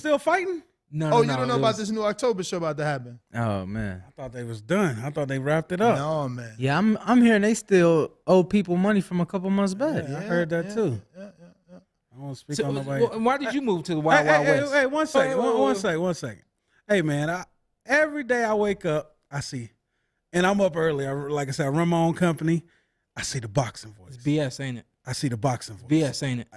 still fighting? No, you don't know about this new October show about to happen? Oh man, I thought they was done. I thought they wrapped it up. No, man. yeah, I'm hearing they still owe people money from a couple months back. Yeah, I heard that too. Yeah. I won't speak on nobody. Why did you move to the Wild Wild West? Hey, one second, one second. Hey, man, every day I wake up, I see, and I'm up early. Like I said, I run my own company. I see the boxing voice. It's BS, ain't it? I see the boxing voice. BS, ain't it?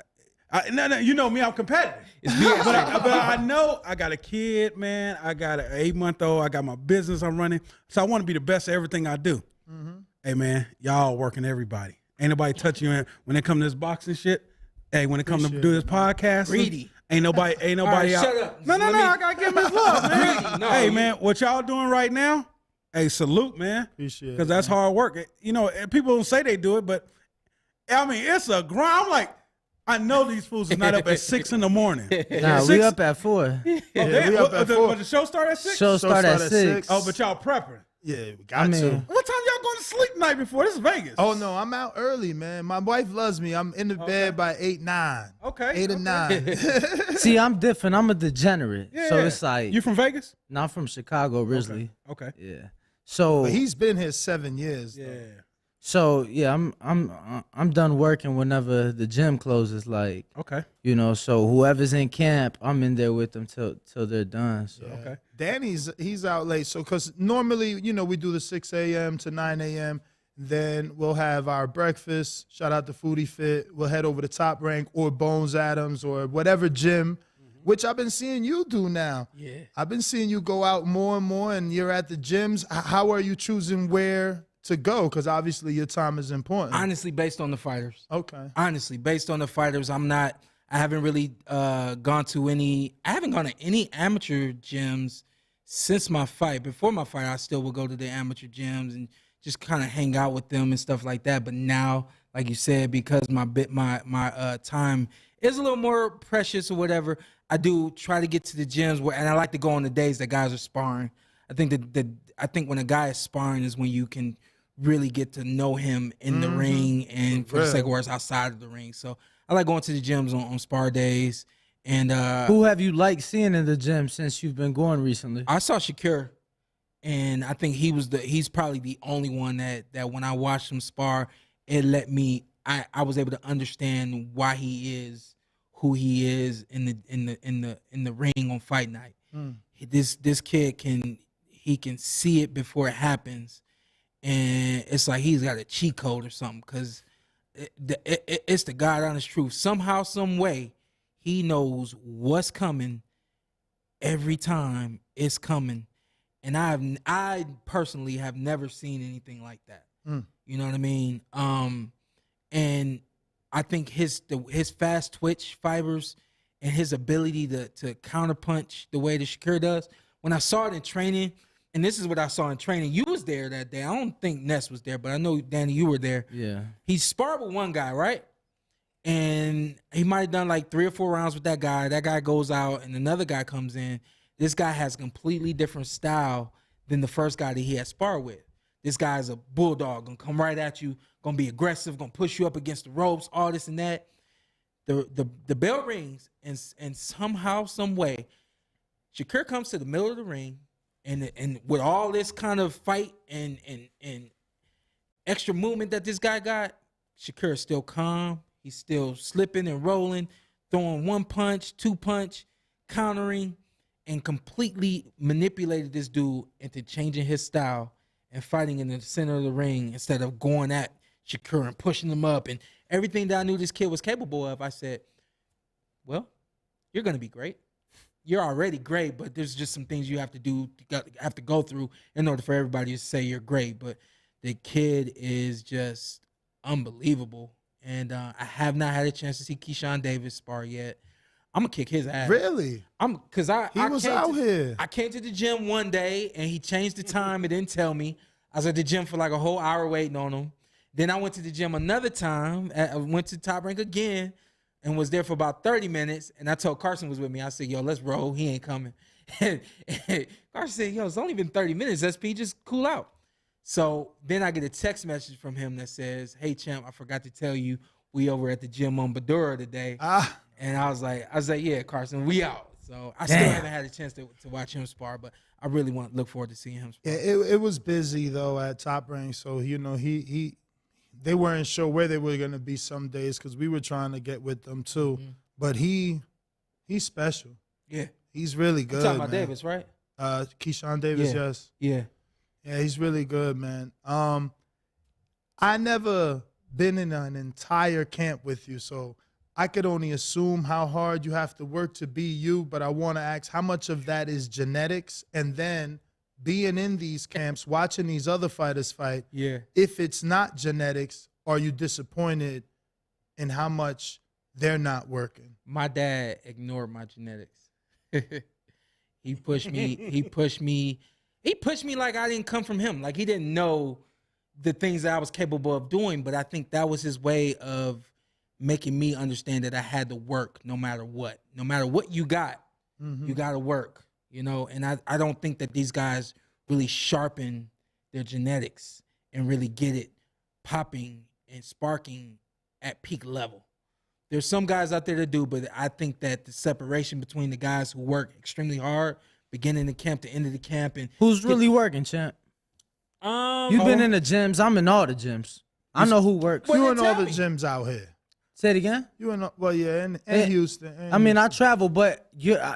No, you know me, I'm competitive. It's BS. but I know I got a kid, man. I got an 8-month-old. I got my business I'm running. So I want to be the best at everything I do. Mm-hmm. Hey, man, y'all working everybody. Ain't nobody touching you when it come to this boxing shit. Hey, when it comes to do this podcast, greedy. Ain't nobody right, out. Shut up. No, I gotta give him his love, man. No, hey, man, what y'all doing right now? Hey, salute, man. Appreciate it. Because that's hard work. You know, people don't say they do it, but I mean, it's a grind. I'm like, I know these fools is not up at 6 in the morning. Nah, we up at 4. We up at 4. But the show start at 6? Show start at 6. Oh, but y'all prepping. Yeah, we got to. What time y'all going to sleep night before? This is Vegas. Oh, no, I'm out early, man. My wife loves me. I'm in the bed by 8, 9. Okay. 8 or 9. See, I'm different. I'm a degenerate. Yeah. So it's like You from Vegas? not from Chicago originally. Okay. Yeah. So But he's been here 7 years. Yeah. Though. So yeah, I'm done working whenever the gym closes. Like, Okay. you know, so whoever's in camp, I'm in there with them till they're done. So Yeah. Okay. He's out late. So, because normally, you know, we do the 6 a.m. to 9 a.m. Then we'll have our breakfast. Shout out to Foodie Fit. We'll head over to Top Rank or Bones Adams or whatever gym, which I've been seeing you do now. Yeah. I've been seeing you go out more and more, and you're at the gyms. How are you choosing where to go? Because obviously your time is important. Honestly, based on the fighters. Okay. Honestly, based on the fighters, I haven't really gone to any amateur gyms since my fight. Before my fight, I still would go to the amateur gyms and just kind of hang out with them and stuff like that. But now, like you said, because my time is a little more precious or whatever, I do try to get to the gyms and I like to go on the days that guys are sparring. I think when a guy is sparring is when you can really get to know him in the ring and for the sake of words outside of the ring. So I like going to the gyms on spar days. And who have you liked seeing in the gym since you've been going recently? I saw Shakur, and I think he's probably the only one that when I watched him spar, it let me I was able to understand why he is who he is in the ring on fight night. This kid can see it before it happens. And it's like he's got a cheat code or something, because it's the God honest truth. Somehow, some way, he knows what's coming every time it's coming. And I personally have never seen anything like that. You know what I mean? And I think his fast twitch fibers and his ability to counterpunch the way that Shakur does. When I saw it in training. And this is what I saw in training. You was there that day. I don't think Ness was there, but I know, Danny, you were there. Yeah. He sparred with one guy, right? And he might have done like 3 or 4 rounds with that guy. That guy goes out, and another guy comes in. This guy has a completely different style than the first guy that he had sparred with. This guy is a bulldog, gonna come right at you, gonna be aggressive, gonna push you up against the ropes, all this and that. The bell rings, and somehow, some way, Shakur comes to the middle of the ring. And with all this kind of fight and extra movement that this guy got, Shakur is still calm. He's still slipping and rolling, throwing 1 punch, 2 punch, countering, and completely manipulated this dude into changing his style and fighting in the center of the ring instead of going at Shakur and pushing him up. And everything that I knew this kid was capable of, I said, well, you're going to be great. You're already great, but there's just some things you have to do, have to go through in order for everybody to say you're great. But the kid is just unbelievable. And I have not had a chance to see Keyshawn Davis spar yet. I'm gonna kick his ass. Really? He was out here. I came to the gym one day and he changed the time. It didn't tell me. I was at the gym for like a whole hour waiting on him. Then I went to the gym another time. I went to Top Rank again. And was there for about 30 minutes. And I told Carson was with me. I said, yo, let's roll. He ain't coming. And Carson said, yo, it's only been 30 minutes. SP, just cool out. So then I get a text message from him that says, hey, champ, I forgot to tell you we over at the gym on Badura today. And I was like, yeah, Carson, we out. So So I still Damn. haven't had a chance to watch him spar, but I really look forward to seeing him spar. Yeah, it was busy though at Top Rank, so they weren't sure where they were gonna be some days because we were trying to get with them too. Mm-hmm. But he's special. Yeah. He's really good. I'm talking about man. Davis, right? Keyshawn Davis, Yeah. yes. Yeah. Yeah, he's really good, man. I never been in an entire camp with you, so I could only assume how hard you have to work to be you, but I want to ask how much of that is genetics, and then being in these camps, watching these other fighters fight, Yeah. if it's not genetics, are you disappointed in how much they're not working? My dad ignored my genetics. He pushed me. He pushed me like I didn't come from him. Like he didn't know the things that I was capable of doing. But I think that was his way of making me understand that I had to work no matter what. No matter what you got, you got to work. You know, and I don't think that these guys really sharpen their genetics and really get it popping and sparking at peak level. There's some guys out there that do, but I think that the separation between the guys who work extremely hard, beginning the camp to end of the camp, and Who's really working, champ? You've been in the gyms. I'm in all the gyms. I know who works. You in then all tell the me. gyms out here. Say it again. You in and Eh, Houston. I mean, I travel, but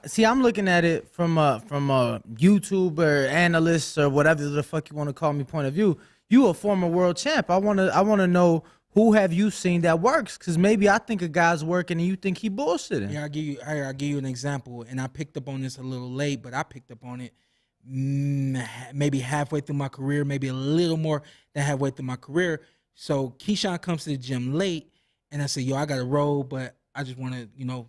see, I'm looking at it from a YouTuber, analyst, or whatever the fuck you want to call me point of view. You a former world champ. I wanna know who have you seen that works? Because maybe I think a guy's working and you think he bullshitting. Yeah, I'll give you an example, and I picked up on this a little late, but I picked up on it maybe halfway through my career, maybe a little more than halfway through my career. So Keyshawn comes to the gym late, and I said, "Yo, I got to roll, but I just want to,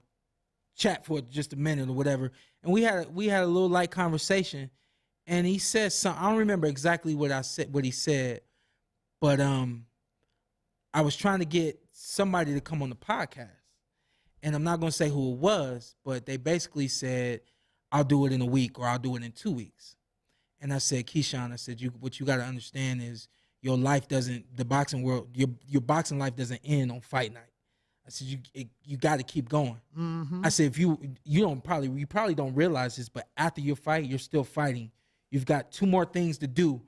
chat for just a minute or whatever." And we had a little light conversation, and he said something. I don't remember exactly what he said, but I was trying to get somebody to come on the podcast, and I'm not going to say who it was, but they basically said, "I'll do it in a week or I'll do it in 2 weeks." And I said, "Keyshawn," I said, what you got to understand is your life doesn't, the boxing world, your boxing life doesn't end on fight night. I said, you got to keep going. I said, if you probably don't realize this, but after your fight, you're still fighting. You've got 2 more things to do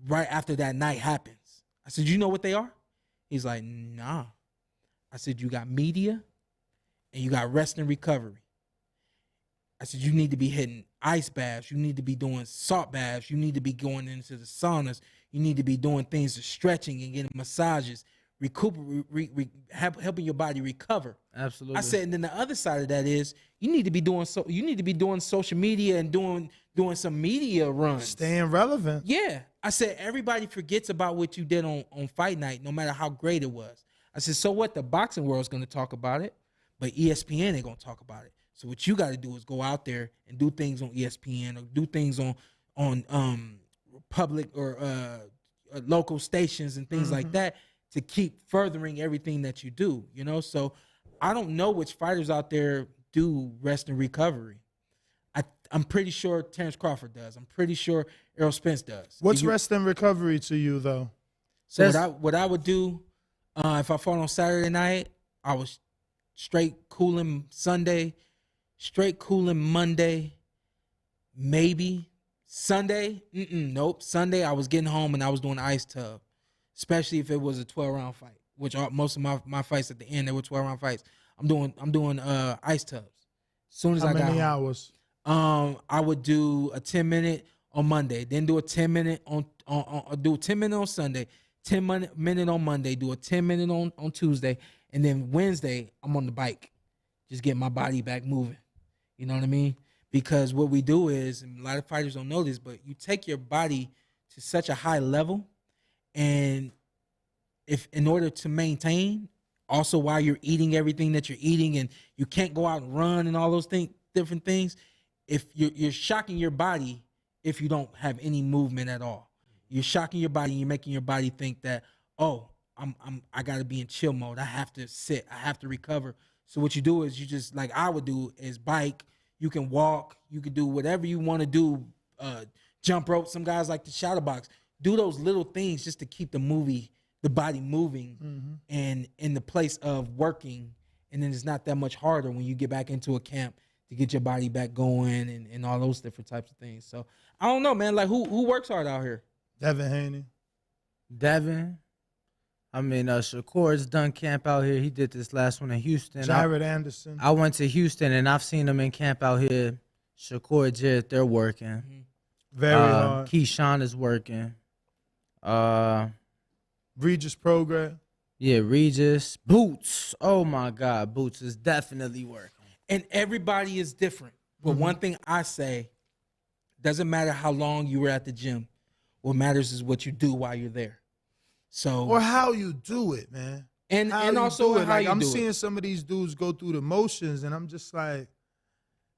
right after that night happens. I said, you know what they are? He's like, nah. I said, you got media and you got rest and recovery. I said, you need to be hitting ice baths. You need to be doing salt baths. You need to be going into the saunas. You need to be doing things of stretching and getting massages, helping your body recover. Absolutely. I said, and then the other side of that is you need to be doing social media and doing some media runs. Staying relevant. Yeah. I said, everybody forgets about what you did on fight night, no matter how great it was. I said, so what? The boxing world's going to talk about it, but ESPN ain't going to talk about it. So what you got to do is go out there and do things on ESPN or do things on public or local stations and things like that to keep furthering everything that you do, So I don't know which fighters out there do rest and recovery. I'm pretty sure Terrence Crawford does. I'm pretty sure Errol Spence does. What's rest and recovery to you, though? So what I would do if I fought on Saturday night, I was straight cooling Sunday, straight cooling Monday, maybe Sunday. Nope. Sunday I was getting home and I was doing ice tub, especially if it was a 12-round fight, which most of my fights at the end, they were 12-round fights. I'm doing ice tubs. As soon as I got How many home. hours? I would do a 10-minute on Monday, then do a 10-minute do a 10-minute on Sunday, 10-minute on Monday, do a 10-minute on Tuesday, and then Wednesday I'm on the bike, just getting my body back moving. You know what I mean? Because what we do is, and a lot of fighters don't know this, but you take your body to such a high level, and if in order to maintain, also while you're eating everything that you're eating, and you can't go out and run and all those different things. If you're shocking your body if you don't have any movement at all. You're shocking your body and you're making your body think that, oh, I gotta be in chill mode. I have to sit, I have to recover. So what you do is you just, like I would do, is bike, you can walk, you can do whatever you want to do, jump rope. Some guys like to shadow box. Do those little things just to keep the body moving and in the place of working. And then it's not that much harder when you get back into a camp to get your body back going and all those different types of things. So I don't know, man. Like who works hard out here? Devin Haney. Devin. I mean, Shakur's done camp out here. He did this last one in Houston. Jared Anderson. I went to Houston, and I've seen them in camp out here. Shakur, Jared, they're working. Very hard. Keyshawn is working. Regis program. Yeah, Regis. Boots. Oh, my God. Boots is definitely working. And everybody is different. But one thing I say, doesn't matter how long you were at the gym. What matters is what you do while you're there. So Or how you do it, man. and How and you also do it. how Like, you I'm do seeing it. some of these dudes go through the motions, and I'm just like,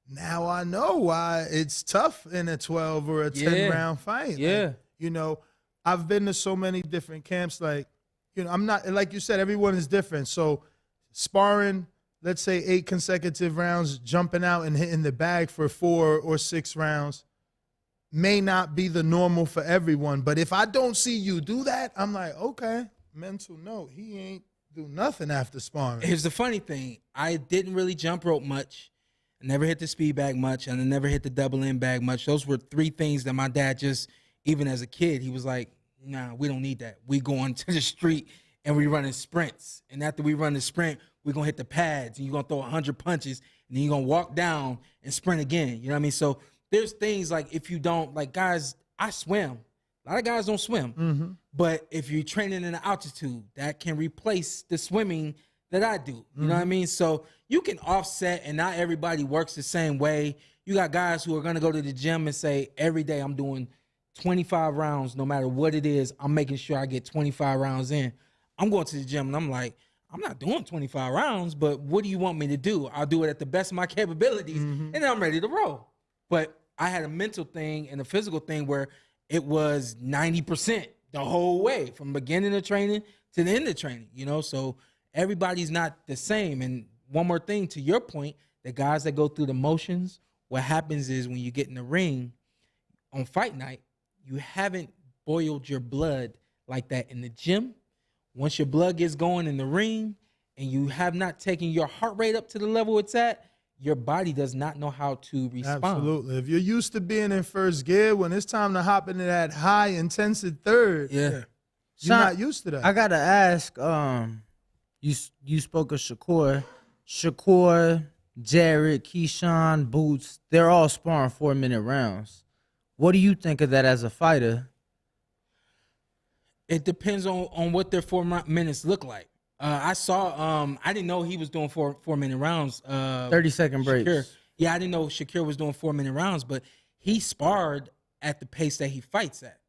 now I know why it's tough in a 12 or a 10-round fight. Yeah. Like, you know, I've been to so many different camps. Like, you know, I'm not, like you said, everyone is different. So sparring, let's say 8 consecutive rounds, jumping out and hitting the bag for 4 or 6 rounds may not be the normal for everyone. But if I don't see you do that, I'm like, okay, mental note. He ain't do nothing after sparring. Here's the funny thing. I didn't really jump rope much. I never hit the speed bag much, and I never hit the double end bag much. Those were 3 things that my dad just, even as a kid, he was like, nah, we don't need that. We going to the street and we running sprints. And after we run the sprint, we're going to hit the pads, and you're going to throw 100 punches, and then you're going to walk down and sprint again. You know what I mean? So there's things like if you don't, like guys, I swim. A lot of guys don't swim. But if you're training in the altitude, that can replace the swimming that I do. You know what I mean? So you can offset, and not everybody works the same way. You got guys who are going to go to the gym and say, every day I'm doing 25 rounds, no matter what it is. I'm making sure I get 25 rounds in. I'm going to the gym, and I'm like, I'm not doing 25 rounds, but what do you want me to do? I'll do it at the best of my capabilities, and then I'm ready to roll. But I had a mental thing and a physical thing where it was 90% the whole way from beginning of training to the end of training, you know? So everybody's not the same. And one more thing to your point, the guys that go through the motions, what happens is when you get in the ring on fight night, you haven't boiled your blood like that in the gym. Once your blood gets going in the ring and you have not taken your heart rate up to the level it's at, your body does not know how to respond. Absolutely. If you're used to being in first gear, when it's time to hop into that high intensity third, Yeah. you're Sean, not used to that. I gotta ask. You spoke of Shakur, Jared, Keyshawn, Boots. They're all sparring 4-minute rounds. What do you think of that as a fighter? It depends on what their 4 minutes look like. I saw. I didn't know he was doing 4-minute rounds. 30-second breaks. Shakir. Yeah, I didn't know Shakir was doing 4-minute rounds, but he sparred at the pace that he fights at.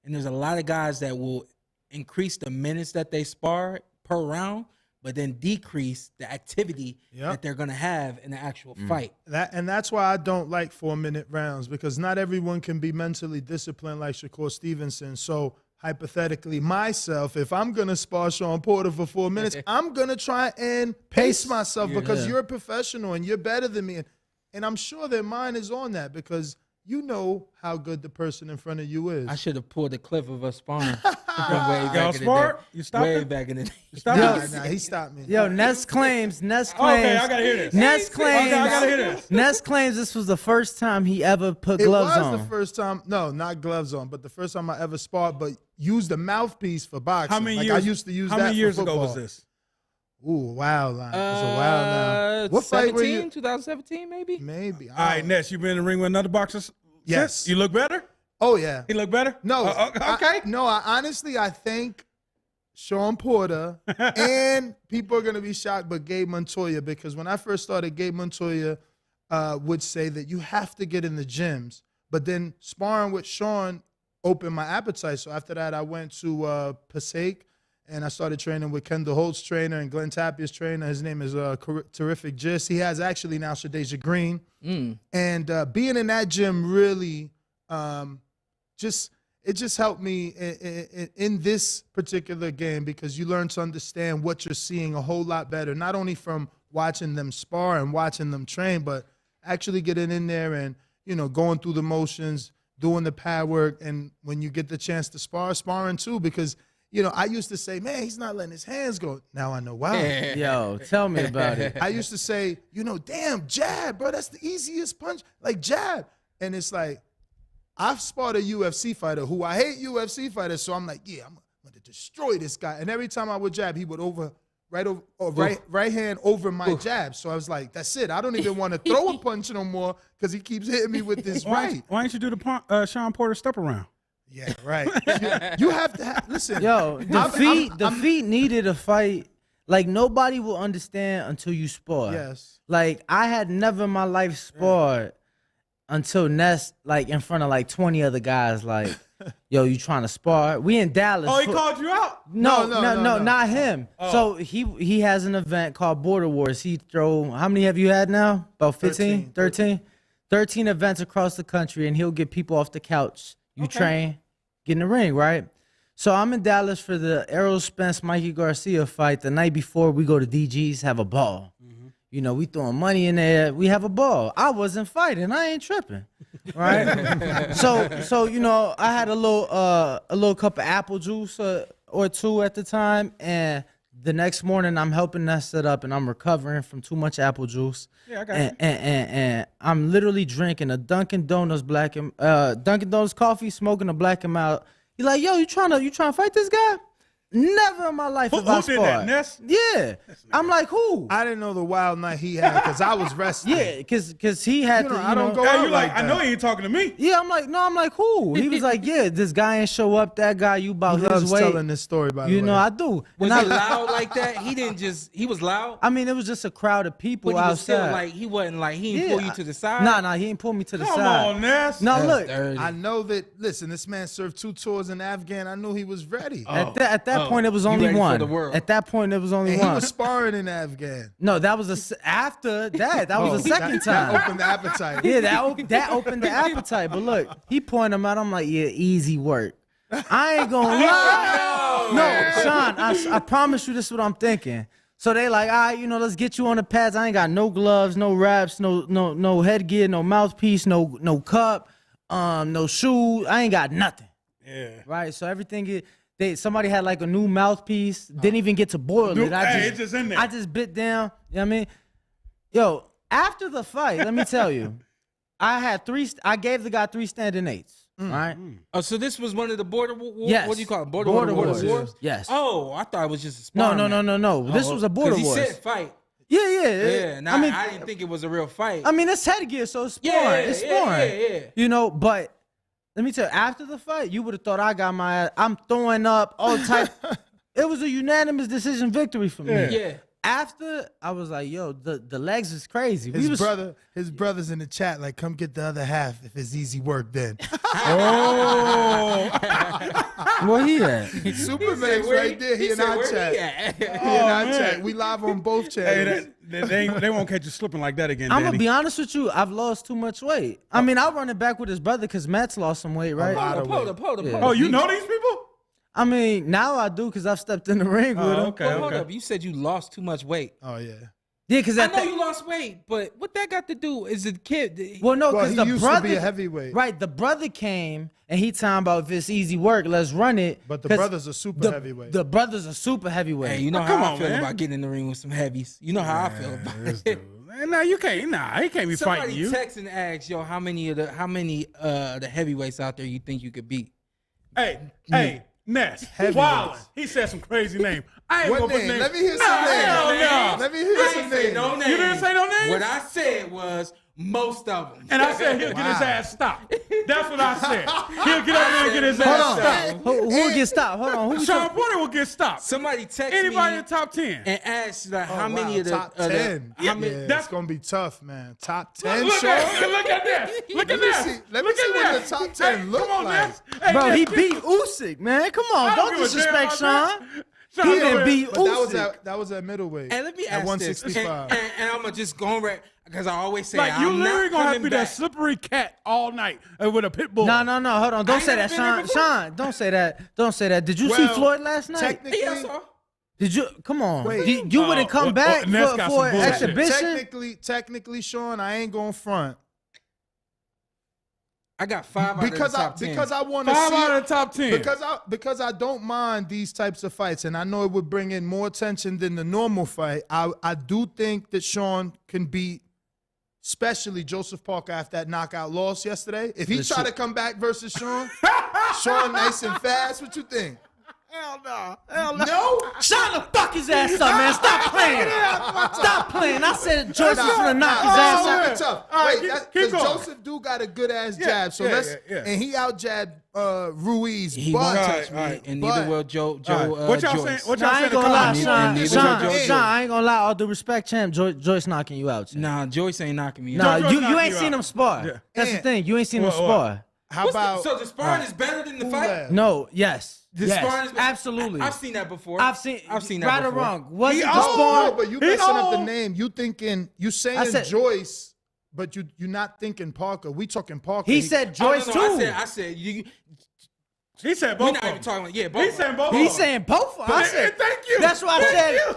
And there's a lot of guys that will increase the minutes that they spar per round, but then decrease the activity that they're gonna have in the actual fight. That's why I don't like 4-minute rounds, because not everyone can be mentally disciplined like Shakur Stevenson. So hypothetically, myself, if I'm going to spar Shawn Porter for 4 minutes, I'm going to try and pace myself because you're a professional and you're better than me. And I'm sure their mind is on that because you know how good the person in front of you is. I should have pulled a clip of us sparring way Y'all back in the smart? day. You stopped Way it? back in the day. Stop it. Nah, he stopped me. Yo, Ness claims. Okay, I gotta hear this. Ness claims. Okay, I gotta hear this. Ness claims this was the first time he ever put It gloves was on. the first time, no, not gloves on, but the first time I ever sparred, but used a mouthpiece for boxing. How many like years? I used to use how that many years for ago football. was this? Ooh, wow, line. It's a while now. What fight were 2017 maybe? Maybe. All right, Ness, you been in the ring with another boxer? Yes. since? You look better. Oh yeah. He look better. No. Okay. I honestly, I think Shawn Porter and people are gonna be shocked, but Gabe Montoya, because when I first started, Gabe Montoya would say that you have to get in the gyms, but then sparring with Shawn opened my appetite. So after that, I went to Passaic. And I started training with Kendall Holt's trainer and Glenn Tapia's trainer. His name is Terrific Gist. He has actually now Shadeja Green. And being in that gym really just helped me in this particular game, because you learn to understand what you're seeing a whole lot better, not only from watching them spar and watching them train, but actually getting in there and, you know, going through the motions, doing the pad work. And when you get the chance to sparring too, because I used to say, man, he's not letting his hands go. Now I know why. Yo, tell me about it. I used to say, damn, jab, bro, that's the easiest punch, like jab. And it's like, I've sparred a UFC fighter who I hate UFC fighters, so I'm like, yeah, I'm going to destroy this guy. And every time I would jab, he would right hand over my jab. So I was like, that's it. I don't even want to throw a punch no more because he keeps hitting me with this right. Why don't you do the Sean Porter step around? Yeah, right. You have to listen. Yo, the feet needed a fight. Like, nobody will understand until you spar. Yes. Like, I had never in my life sparred until Ness, like, in front of, like, 20 other guys, like, yo, you trying to spar? We in Dallas. Oh, he called you out? No, not him. Oh. So he has an event called Border Wars. He throw, how many have you had now? About 15? 13? 13 events across the country, and he'll get people off the couch. You train, get in the ring, right? So I'm in Dallas for the Errol Spence Mikey Garcia fight. The night before, we go to DG's, have a ball. We throwing money in there. We have a ball. I wasn't fighting. I ain't tripping, right? so I had a little cup of apple juice or two at the time, and the next morning I'm helping Ness set up, and I'm recovering from too much apple juice. Yeah, I got you. And I'm literally drinking a Dunkin' Donuts Dunkin' Donuts coffee, smoking a Black and Mild. You're like, yo, you trying to fight this guy? Never in my life have I sparred. Who did that, Ness? Yeah. I'm like, who? I didn't know the wild night he had because I was resting. Yeah, because he had to. I don't go out like that. I know he ain't talking to me. Yeah, I'm like, who? He was like, yeah, this guy ain't show up. That guy, you about he his weight. Telling this story, by the way. I do. Was he loud like that? He was loud? I mean, it was just a crowd of people but he was outside. Still like, he wasn't like, he didn't pull you to the side? Nah, he didn't pull me to the side. Come on, Ness. No, look. Dirty. I know that, listen, this man served 2 tours in Afghan. I knew he was ready. At that point, it was only one. At that point, it was only and one. He was sparring in Afghan. No, that was after that. That was the second time. That opened the appetite. Yeah, that opened the appetite. But look, he pointed him out. I'm like, yeah, easy work. I ain't gonna lie. No, Sean, I promise you this is what I'm thinking. So they like, all right, let's get you on the pads. I ain't got no gloves, no wraps, no headgear, no mouthpiece, no cup, no shoes. I ain't got nothing. Yeah. Right. So everything somebody had like a new mouthpiece. Didn't even get to boil it. It's just in there. I just bit down. You know what I mean? Yo, after the fight, let me tell you, I gave the guy 3 standing 8s. Right. Oh, so this was one of the border wars? Yes. What do you call it? Border wars? Yes. Oh, I thought it was just a sparring. No. This was a border wars. He said fight. Yeah. Now, I didn't think it was a real fight. I mean, it's headgear, so it's sparring. It's sparring. Yeah. But let me tell you, after the fight, you would have thought I got my ass. I'm throwing up all type. It was a unanimous decision victory for me. Yeah. After, I was like, yo, the legs is crazy. His brother's in the chat like, come get the other half if it's easy work then. Where he at? Superman's right there. He in our chat. He in our chat. We live on both channels. They won't catch you slipping like that again, I'm Danny. going to be honest with you. I've lost too much weight. I mean, I'll run it back with his brother because Matt's lost some weight, right? Hold up. Oh, you know these people? I mean, now I do because I've stepped in the ring with him. Okay, Hold up. You said you lost too much weight. Oh, yeah. Yeah, because I know you lost weight, but what that got to do is the kid. Well, no, because he the used brother to be a heavyweight. Right, the brother came and he talking about if it's easy work, let's run it. But the brother's a super heavyweight. The brother's a super heavyweight. Hey, you know how I feel about getting in the ring with some heavies. You know how I feel about it. Nah, you can't. Nah, he can't be fighting you. Somebody text and ask, yo, how many of the heavyweights out there you think you could beat? Hey, Ness, Wildin'. He said some crazy name. I ain't What gonna put name? names. Let me hear some names. No. Let me hear some names. No names. You didn't say no names? What I said was most of them. And I said he'll get his ass stopped. That's what I said. He'll get over there and get his ass stopped. Who will get stopped? Hold on. Sean Porter will get stopped. Somebody text Anybody me in the top 10. and asked like, how many of the top 10? That's gonna be tough, man. Top 10. Look at this. Look at this. Let me see what the top 10 look like. Hey, Bro, Ness, he beat Usyk, man. Come on, I don't give a damn disrespect about Sean. Sean, He didn't beat But Usyk. that was at middleweight. And let me at ask 165. this, and I'm gonna just go on because I always say Like, you I'm literally not gonna have to coming be back. that slippery cat all night with a pit bull. No, hold on. Don't say that, never been there Sean. before. Don't say that. Don't say that. Did you see Well, Floyd last night? Technically, Yeah, I saw. Did you? Come on. Wait. You wouldn't come back Ness got for some an bullshit. exhibition? technically, Sean, I ain't going front. I got 5 out of the top 10. Because I want to see 5 out of the top 10. because I don't mind these types of fights, and I know it would bring in more attention than the normal fight. I do think that Sean can beat, especially Joseph Parker after that knockout loss yesterday. If he try to come back versus Sean, Sean nice and fast, what you think? Hell no. Hell no. No? Shut the fuck his ass up, man. Stop playing. Stop playing. I said Joyce was gonna knock his ass out. It's tough. All right, Wait, keep because going. Joseph do got a good ass jab. So and he out jabbed Ruiz. He but won't touch me, all right. and neither But- will Joe. What y'all saying? Joyce. What Nah, y'all I saying? ain't gonna lie, Neither Sean. will Sean, Joyce. I ain't gonna lie. All due respect, champ. Joyce knocking you out. Champ. Nah, Joyce ain't knocking me Nah, out. Joyce you knocking ain't you seen out. him spar. Yeah. That's the And- thing. You ain't seen him What? spar. How about So the sparring is better than the fight? Pulev? No. Yes. The Yes. sparring is Absolutely. I've seen that before. I've seen that right before. or wrong. Was He it the old. spar? No, but you He messing up the old. name. You saying I said- Joyce, but you not thinking Parker. We talking Parker. He said Joyce no, too. I said you. He said We're both not of even them. talking. Yeah, both. He said both. He's of them. saying both. I said. Thank you. That's why I Thank said. you.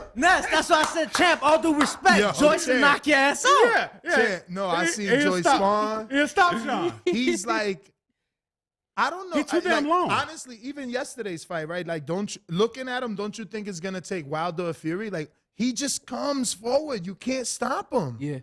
That's why I said, champ. All due respect, Yo, Joyce will champ. knock your ass out. Yeah, yeah. Champ, no, I He- seen he'll Joyce stop. spawn. He'll stop Sean. He's like, I don't know. He too damn long. Honestly, even yesterday's fight, right? Like, looking at him, don't you think it's gonna take Wilder or Fury? Like, he just comes forward. You can't stop him. Yeah,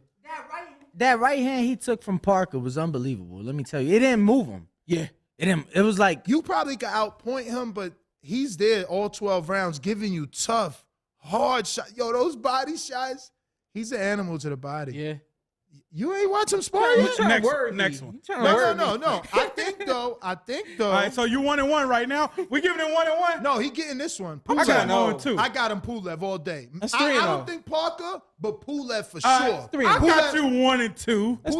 That right hand he took from Parker was unbelievable. Let me tell you, it didn't move him. yeah. It didn't. It was like You probably could outpoint him, but he's there all 12 rounds, giving you tough, hard shots. Yo, those body shots. He's an animal to the body. Yeah. You ain't watch him spar You yet? trying Next- to worry next me. one. You trying to worry me. No. I think though. All right, so you 1-1 right now. We giving him 1-1. No, he getting this one. I got him no. 1-2. I got him Pulev all day. That's I 3-0. don't think Parker, but Pulev for All sure. right, 3-0. I got Pulev- you 1-2. That's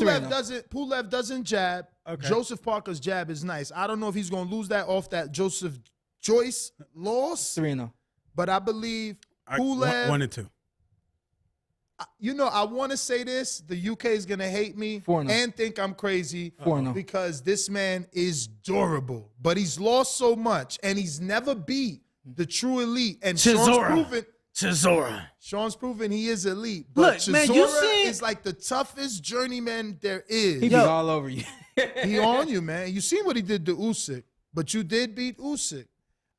Pulev doesn't jab. Okay. Joseph Parker's jab is nice. I don't know if he's gonna lose that off that Joseph Joyce loss, 3-0. but I believe I- Pulev. 1-2. You know, I want to say this. The UK is gonna hate me 4-0. and think I'm crazy 4-0. because this man is durable, but he's lost so much and he's never beat the true elite. And Chisora. Chisora. Sean's proven he is elite. But Look, man, you Chisora seen- is like the toughest journeyman there is. He be all over you. He on you, man. You seen what he did to Usyk, but you did beat Usyk.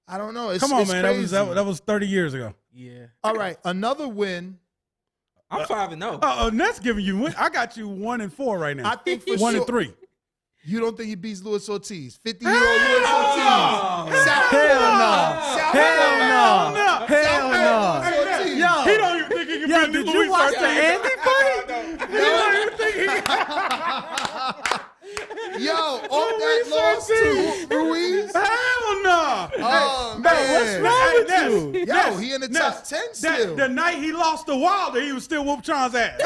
I don't know. It's, Come on, it's man. Crazy. That was 30 years ago. Yeah. All right, another win. I'm 5-0. Oh, Ness giving you win. I got you 1-4 right now. I think for 1-3. You don't think he beats Luis Ortiz? 50-year-old Luis Ortiz. South Hell no. South Hell no. no. Hell no. South Ortiz. Yo. He don't even think he can Yo, beat did Luis you watch Ortiz. the Andy fight? He don't even think he can. Yo, off that Luis loss Ortiz. to Ruiz. Hell no. Oh, what's man. wrong with you? Yo, he in the top 10 still. The night he lost to Wilder, he was still whoop Tron's ass.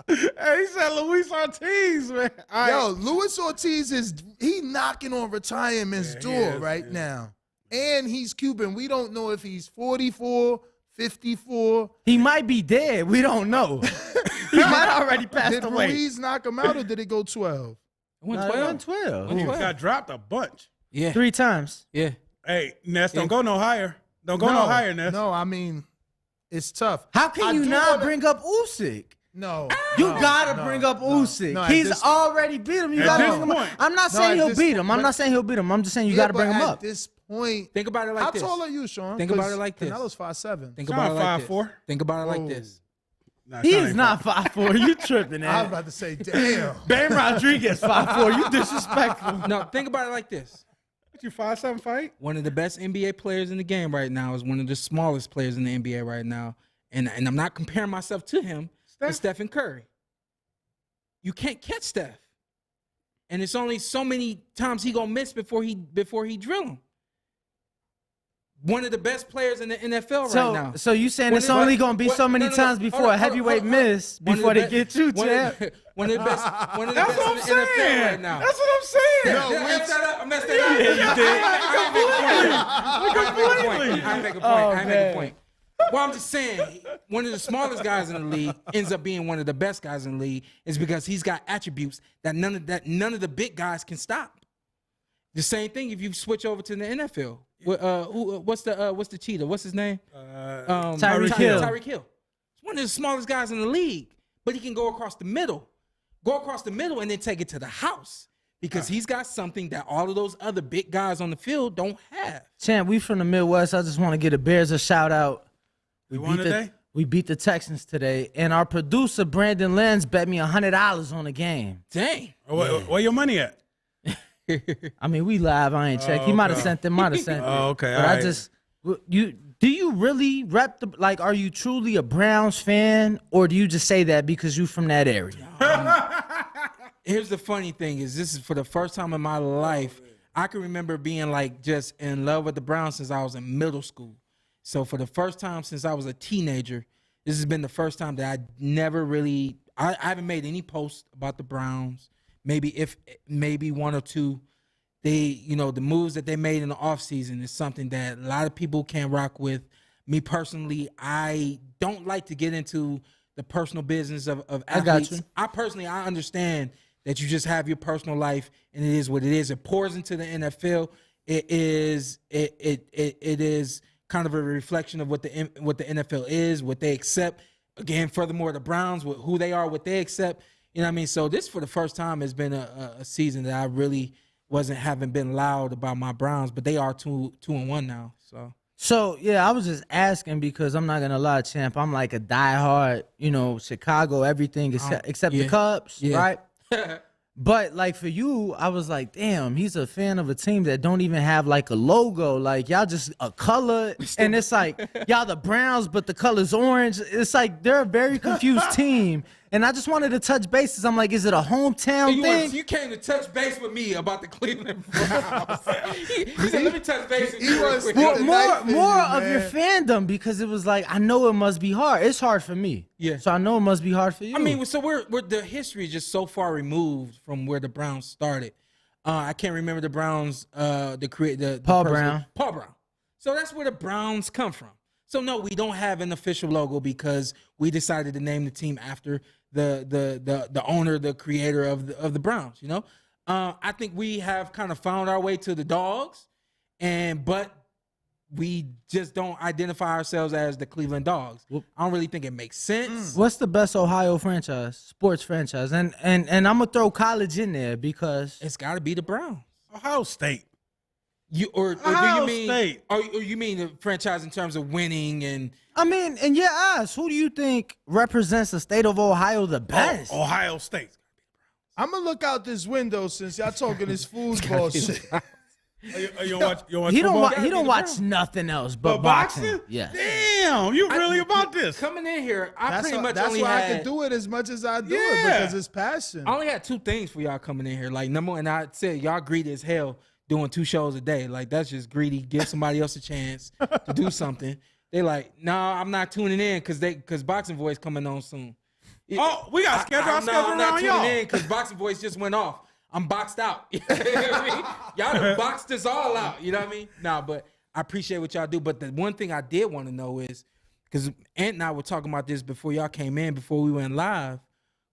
Hey, he said Luis Ortiz, man. All right. Yo, Luis Ortiz he knocking on retirement's he door is, right yeah. now. And he's Cuban. We don't know if he's 44, 54. He might be dead. We don't know. He might already passed Did away. Ruiz knock him out or did it go 12? Went Nah, 12. went 12. He got dropped a bunch. Yeah. 3 times. Yeah. Hey, Ness, don't go no higher. Don't go no higher, Ness. No, I mean, it's tough. How can I you do not wanna- bring up Usyk? No. You no, gotta no, bring up no. Usyk. No, at He's this- already beat him. You At gotta this bring him up. point. I'm not No, saying at he'll this beat him. I'm point- not saying he'll beat him. I'm just saying you Yeah, gotta but bring him at up. this point, Think about it like how this. tall are you, Sean? Think about it 'Cause like this. Canelo's 5'7". Think Sean about it like 5'4". this. Think about it like Whoa. this. Nah, He Sean is ain't not 5'4". You tripping, I was man. about to say, damn. Ben Rodriguez 5'4". You disrespectful. No, think about it like this. What, you 5'7" fight? One of the best NBA players in the game right now is one of the smallest players in the NBA right now. And I'm not comparing myself to him, but Stephen Curry. You can't catch Steph. And it's only so many times he gonna miss before he drill him. One of the best players in the NFL right now. So you saying One it's of the- only gonna be so many no, no, times hold before on, a heavyweight hold on. miss One of before the they be- get you, one champ? one of the best in the That's what I'm NFL saying. right now. That's what I'm saying. No, I messed that up. I messed that Yeah, up. you did. I make a point. Oh, I make a man. point. Well, I'm just saying, one of the smallest guys in the league ends up being one of the best guys in the league is because he's got attributes that none of the big guys can stop. The same thing if you switch over to the NFL. What's the cheetah? What's his name? Tyreek Hill. Tyreek Hill. He's one of the smallest guys in the league, but he can go across the middle, go across the middle and then take it to the house because he's got something that all of those other big guys on the field don't have. Champ, we from the Midwest. I just want to give the Bears a shout out. We won today? We beat the Texans today, and our producer Brandon Lenz bet me $100 on the game. Dang. Where your money at? I mean, we live. I ain't checked. He might have sent it. Oh, okay. But all I right. just do you really rep the like? Are you truly a Browns fan, or do you just say that because you from that area? Here's the funny thing is this is for the first time in my life I can remember being like just in love with the Browns since I was in middle school. So for the first time since I was a teenager, this has been the first time that I never really I haven't made any posts about the Browns. Maybe one or two. They, the moves that they made in the offseason is something that a lot of people can't rock with. Me personally, I don't like to get into the personal business of athletes. I got you. I understand that you just have your personal life and it is what it is. It pours into the NFL. It is kind of a reflection of what the NFL is, what they accept. Again, furthermore, the Browns, who they are, what they accept. You know what I mean? So this, for the first time, has been a season that I really haven't been loud about my Browns, but they are 2-1 now. So yeah, I was just asking because I'm not gonna lie, champ. I'm like a diehard, Chicago, everything except the Cubs, right? But like for you, I was like, damn, he's a fan of a team that don't even have like a logo. Like y'all just a color, and it's like y'all the Browns, but the color's orange. It's like they're a very confused team. And I just wanted to touch bases. I'm like, is it a hometown thing? You came to touch base with me about the Cleveland Browns. he said, let me touch base with you real quick. More of your fandom, because it was like, I know it must be hard. It's hard for me. Yeah. So I know it must be hard for you. I mean, so we're the history is just so far removed from where the Browns started. I can't remember the Browns, Paul Brown. Paul Brown. So that's where the Browns come from. So no, we don't have an official logo because we decided to name the team after the owner, the creator of the Browns. I think we have kind of found our way to the Dogs, but we just don't identify ourselves as the Cleveland Dogs. I don't really think it makes sense. What's the best Ohio sports franchise? And I'm gonna throw college in there because It's got to be the Browns. Ohio State. Ohio State. Or you mean the franchise in terms of winning and? I mean, in your eyes, who do you think represents the state of Ohio the best? Ohio State. I'm gonna look out this window since y'all talking this foosball shit. You watch He football? don't watch nothing else but boxing. Yes. Damn, you really about this? Coming in here, That's why I can do it as much as I do it because it's passion. I only had two things for y'all coming in here. Like number one, and I said y'all greedy as hell doing 2 shows a day. Like that's just greedy. Give somebody else a chance to do something. They like, no, I'm not tuning in because Boxing Voice coming on soon. Oh, we got schedule I'm around not y'all. tuning in because Boxing Voice just went off. I'm boxed out. You know what I mean? Y'all done boxed us all out. You know what I mean? Nah, but I appreciate what y'all do. But the one thing I did want to know is, because Ant and I were talking about this before y'all came in, before we went live,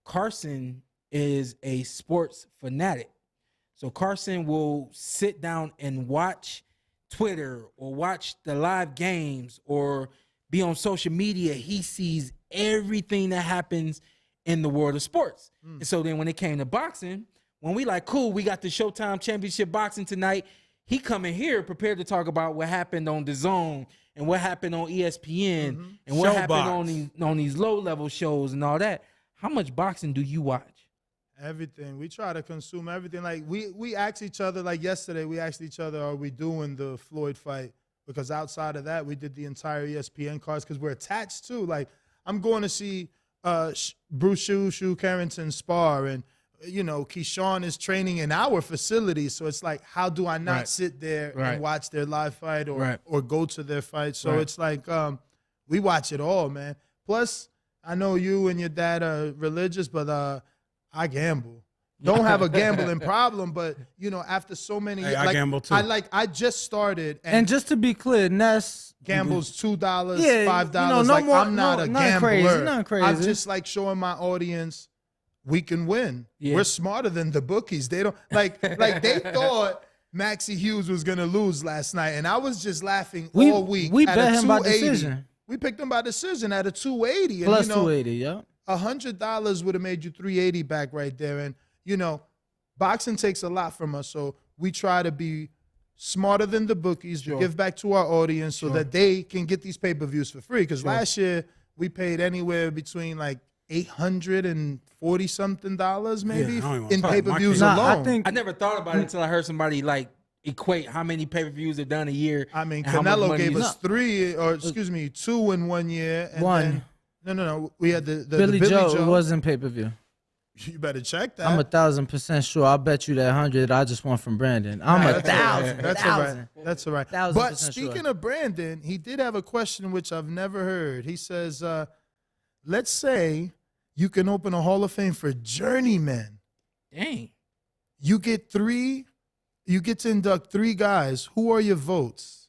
Carson is a sports fanatic. So Carson will sit down and watch Twitter or watch the live games or be on social media. He sees everything that happens in the world of sports. And so then when it came to boxing, when we like, cool, we got the Showtime Championship boxing tonight, he come in here prepared to talk about what happened on DAZN and what happened on ESPN and what happened on these low-level shows and all that. How much boxing do you watch? Everything. We try to consume everything. Like we asked each other, like yesterday, we asked each other, are we doing the Floyd fight? Because outside of that, we did the entire ESPN cards because we're attached to. Like, I'm going to see Bruce Shu Carrington spar, and Keyshawn is training in our facility. So it's like, how do I not sit there and watch their live fight or go to their fight? So it's like we watch it all, man. Plus, I know you and your dad are religious, but I gamble. Don't have a gambling problem, but after so many years, I gamble too. I just started, and just to be clear, Ness gambles $2, Yeah, $5. I'm not a gambler. Nothing crazy. I'm just like showing my audience we can win. Yeah. We're smarter than the bookies. They don't like they thought Maxie Hughes was gonna lose last night, and I was just laughing all week. We at bet a him by 280. decision. We picked him by decision at a 280. Plus and, 280, yeah. $100 would have made you 380 back right there. And, you know, boxing takes a lot from us. So we try to be smarter than the bookies to give back to our audience so that they can get these pay-per-views for free. Because last year we paid anywhere between like $840 something maybe in pay-per-views alone. I never thought about it until I heard somebody like equate how many pay-per-views they've done a year. I mean, Canelo gave us 2 in 1 year. And No. We had the Billy Joe. It wasn't pay-per-view. You better check that. I'm 1,000% sure. I'll bet you that 100 I just won from Brandon. I'm 1,000. That's all right. That's all right. 1,000% But speaking of Brandon, he did have a question which I've never heard. He says, let's say you can open a Hall of Fame for journeymen. Dang. You get to induct 3 guys. Who are your votes?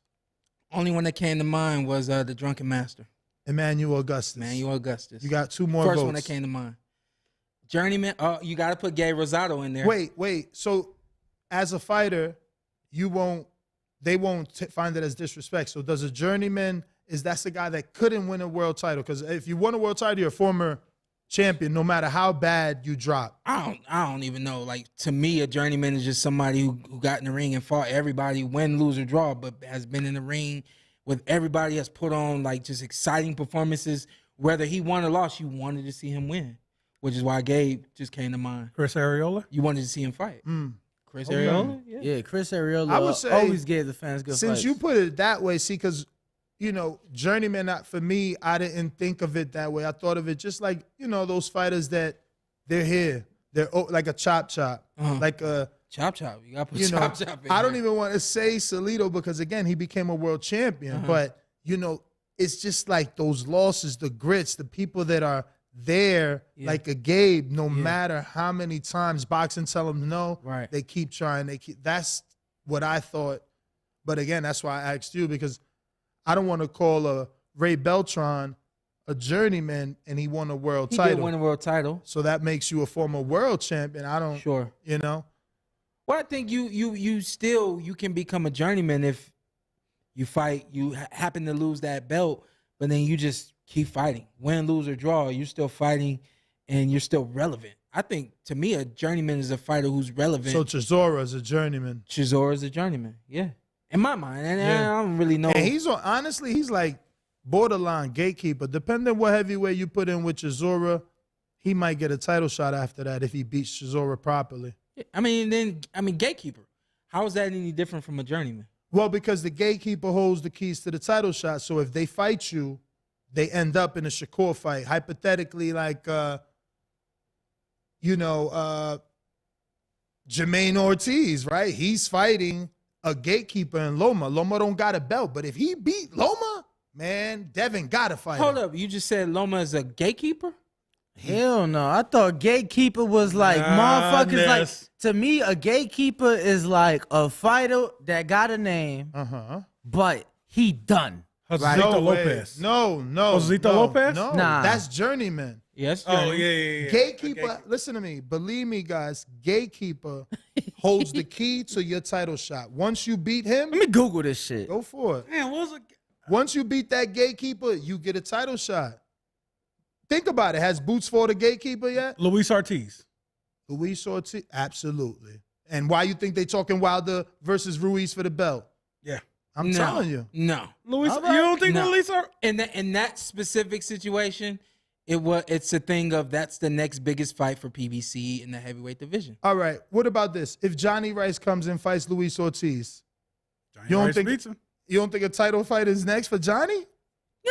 Only one that came to mind was the Drunken Master. Emmanuel Augustus. You got 2 more votes. First one that came to mind. Journeyman. Oh, you got to put Gabe Rosado in there. Wait. So, as a fighter, they won't find it as disrespect. So, does a journeyman that's the guy that couldn't win a world title? Because if you won a world title, you're a former champion, no matter how bad you drop. I don't even know. Like, to me, a journeyman is just somebody who got in the ring and fought everybody, win, lose, or draw, but has been in the ring with everybody, has put on like just exciting performances. Whether he won or lost, you wanted to see him win. Which is why Gabe just came to mind. Chris Arreola? You wanted to see him fight. Chris Arreola? Yeah, Chris Arreola I would say, always gave the fans good since fights. you put it that way, see, because, you know, journeyman, for me, I didn't think of it that way. I thought of it just like, you know, those fighters that they're here. They're like a chop. Like a... Chop. You got to put chop in I don't even want to say Salido because, again, he became a world champion. But, you know, it's just like those losses, the grits, the people that are there, like a Gabe, no matter how many times boxing tell them no, they keep trying. That's what I thought. But again, that's why I asked you, because I don't want to call a Ray Beltran a journeyman and he won a world title. He did win a world title. So that makes you a former world champion. I don't, you know. Well, I think you can become a journeyman if you fight, you happen to lose that belt, but then you just keep fighting. Win, lose, or draw, you're still fighting and you're still relevant. I think, to me, a journeyman is a fighter who's relevant. So Chisora is a journeyman. Chisora is a journeyman, yeah. In my mind. And I don't really know. And he's like borderline gatekeeper. Depending what heavyweight you put in with Chisora, he might get a title shot after that if he beats Chisora properly. I mean, gatekeeper. How is that any different from a journeyman? Well, because the gatekeeper holds the keys to the title shot. So if they fight you, they end up in a Shakur fight. Hypothetically, like, Jermaine Ortiz, right? He's fighting a gatekeeper in Loma. Loma don't got a belt. But if he beat Loma, man, Devin got to fight Hold him. up. You just said Loma is a gatekeeper? Hell no. I thought gatekeeper was like motherfuckers. Like, to me, a gatekeeper is like a fighter that got a name, but he done. Josito Lopez. No. Josito Lopez? No, Nah. that's journeyman. Yes. Oh, yeah. Gatekeeper, listen to me. Believe me, guys, gatekeeper holds the key to your title shot. Once you beat him, Let me Google this shit. go for it. Man, what was it? Once you beat that gatekeeper, you get a title shot. Think about it. Has Boots fought a gatekeeper yet? Luis Ortiz. Luis Ortiz? Absolutely. And why you think they talking Wilder versus Ruiz for the belt? Yeah. I'm telling you. No. Luis, All right. you don't think No. Luis In that specific situation, it's a thing of that's the next biggest fight for PBC in the heavyweight division. All right. What about this? If Johnny Rice comes and fights Luis Ortiz, Johnny Rice beats him. you don't think a title fight is next for Johnny?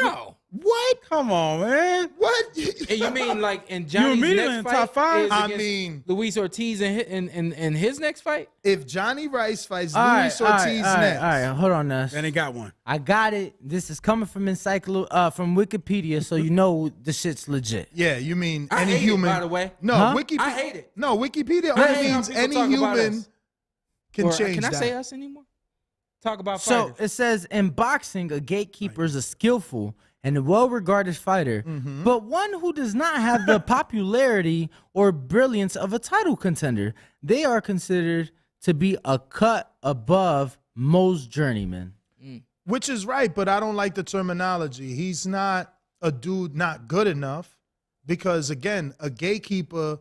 No. What? Come on, man. What? And you mean like in Johnny's immediately next in fight? top 5? is I against mean, Luis Ortiz in his next fight? if Johnny Rice fights All right, Luis Ortiz next, all right, hold on, Ness. Then he got one. I got it. This is coming from from Wikipedia, so you know the shit's legit. yeah, you mean I any hate human? it, by the way. No, Huh? Wikipedia. I hate it. No, Wikipedia I only hate how means people any talk about human us. can Or, change can I that. say us anymore? Talk about So fighters. it says in boxing, a gatekeeper is a skillful and a well-regarded fighter, but one who does not have the popularity or brilliance of a title contender. They are considered to be a cut above most journeymen. Which is right, but I don't like the terminology. He's not a dude not good enough. because again, a gatekeeper,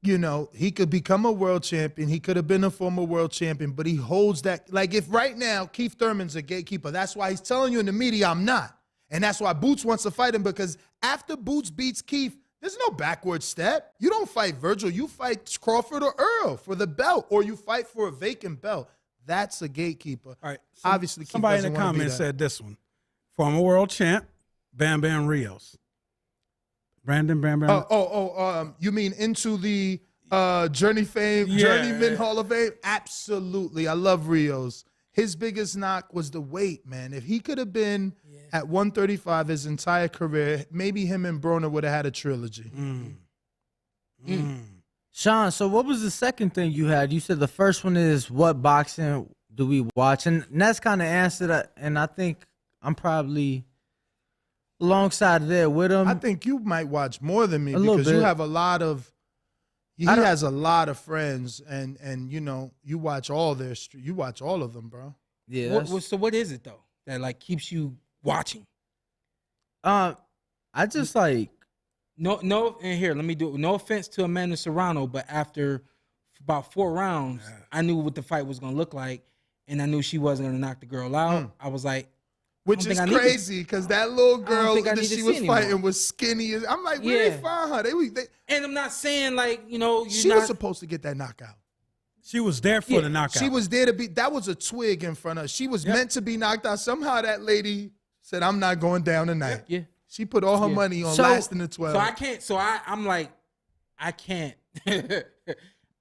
you know, he could become a world champion. He could have been a former world champion, but he holds that. Like if right now Keith Thurman's a gatekeeper, that's why he's telling you in the media, I'm not. And that's why Boots wants to fight him, because after Boots beats Keith, there's no backward step. You don't fight Virgil. You fight Crawford or Earl for the belt, or you fight for a vacant belt. That's a gatekeeper. All right. Obviously, Keith somebody in the doesn't wanna be comments that. said this one. Former world champ, Bam Bam Rios. Brandon Bam Bam. You mean into the Journeyman Hall of Fame? Absolutely. I love Rios. His biggest knock was the weight, man. If he could have been at 135 his entire career, maybe him and Broner would have had a trilogy. Sean, so what was the second thing you had? You said the first one is what boxing do we watch? And that's kind of answered, and I think I'm probably alongside there with him. I think you might watch more than me little because you bit. have a lot of. He has a lot of friends, and you know you watch all their. You watch all of them, bro. Yeah. So what is it though that like keeps you watching? I just like. No, and here, let me do it. No offense to Amanda Serrano, but after about 4 rounds, I knew what the fight was going to look like, and I knew she wasn't going to knock the girl out. I was like, which is crazy because that little girl that she was fighting was skinny. I'm like, where they find her? They, and I'm not saying like, you know, she was supposed to get that knockout. She was there for the knockout. She was there to be. That was a twig in front of her. She was meant to be knocked out. Somehow that lady said, I'm not going down tonight. Yeah. She put all her money on lasting the 12. So I can't. So I'm like, I can't.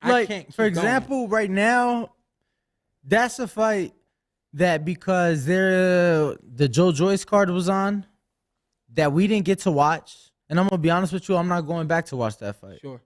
Like, can't for example, right now, that's a fight that because the Joe Joyce card was on, that we didn't get to watch. And I'm gonna be honest with you, I'm not going back to watch that fight. Sure.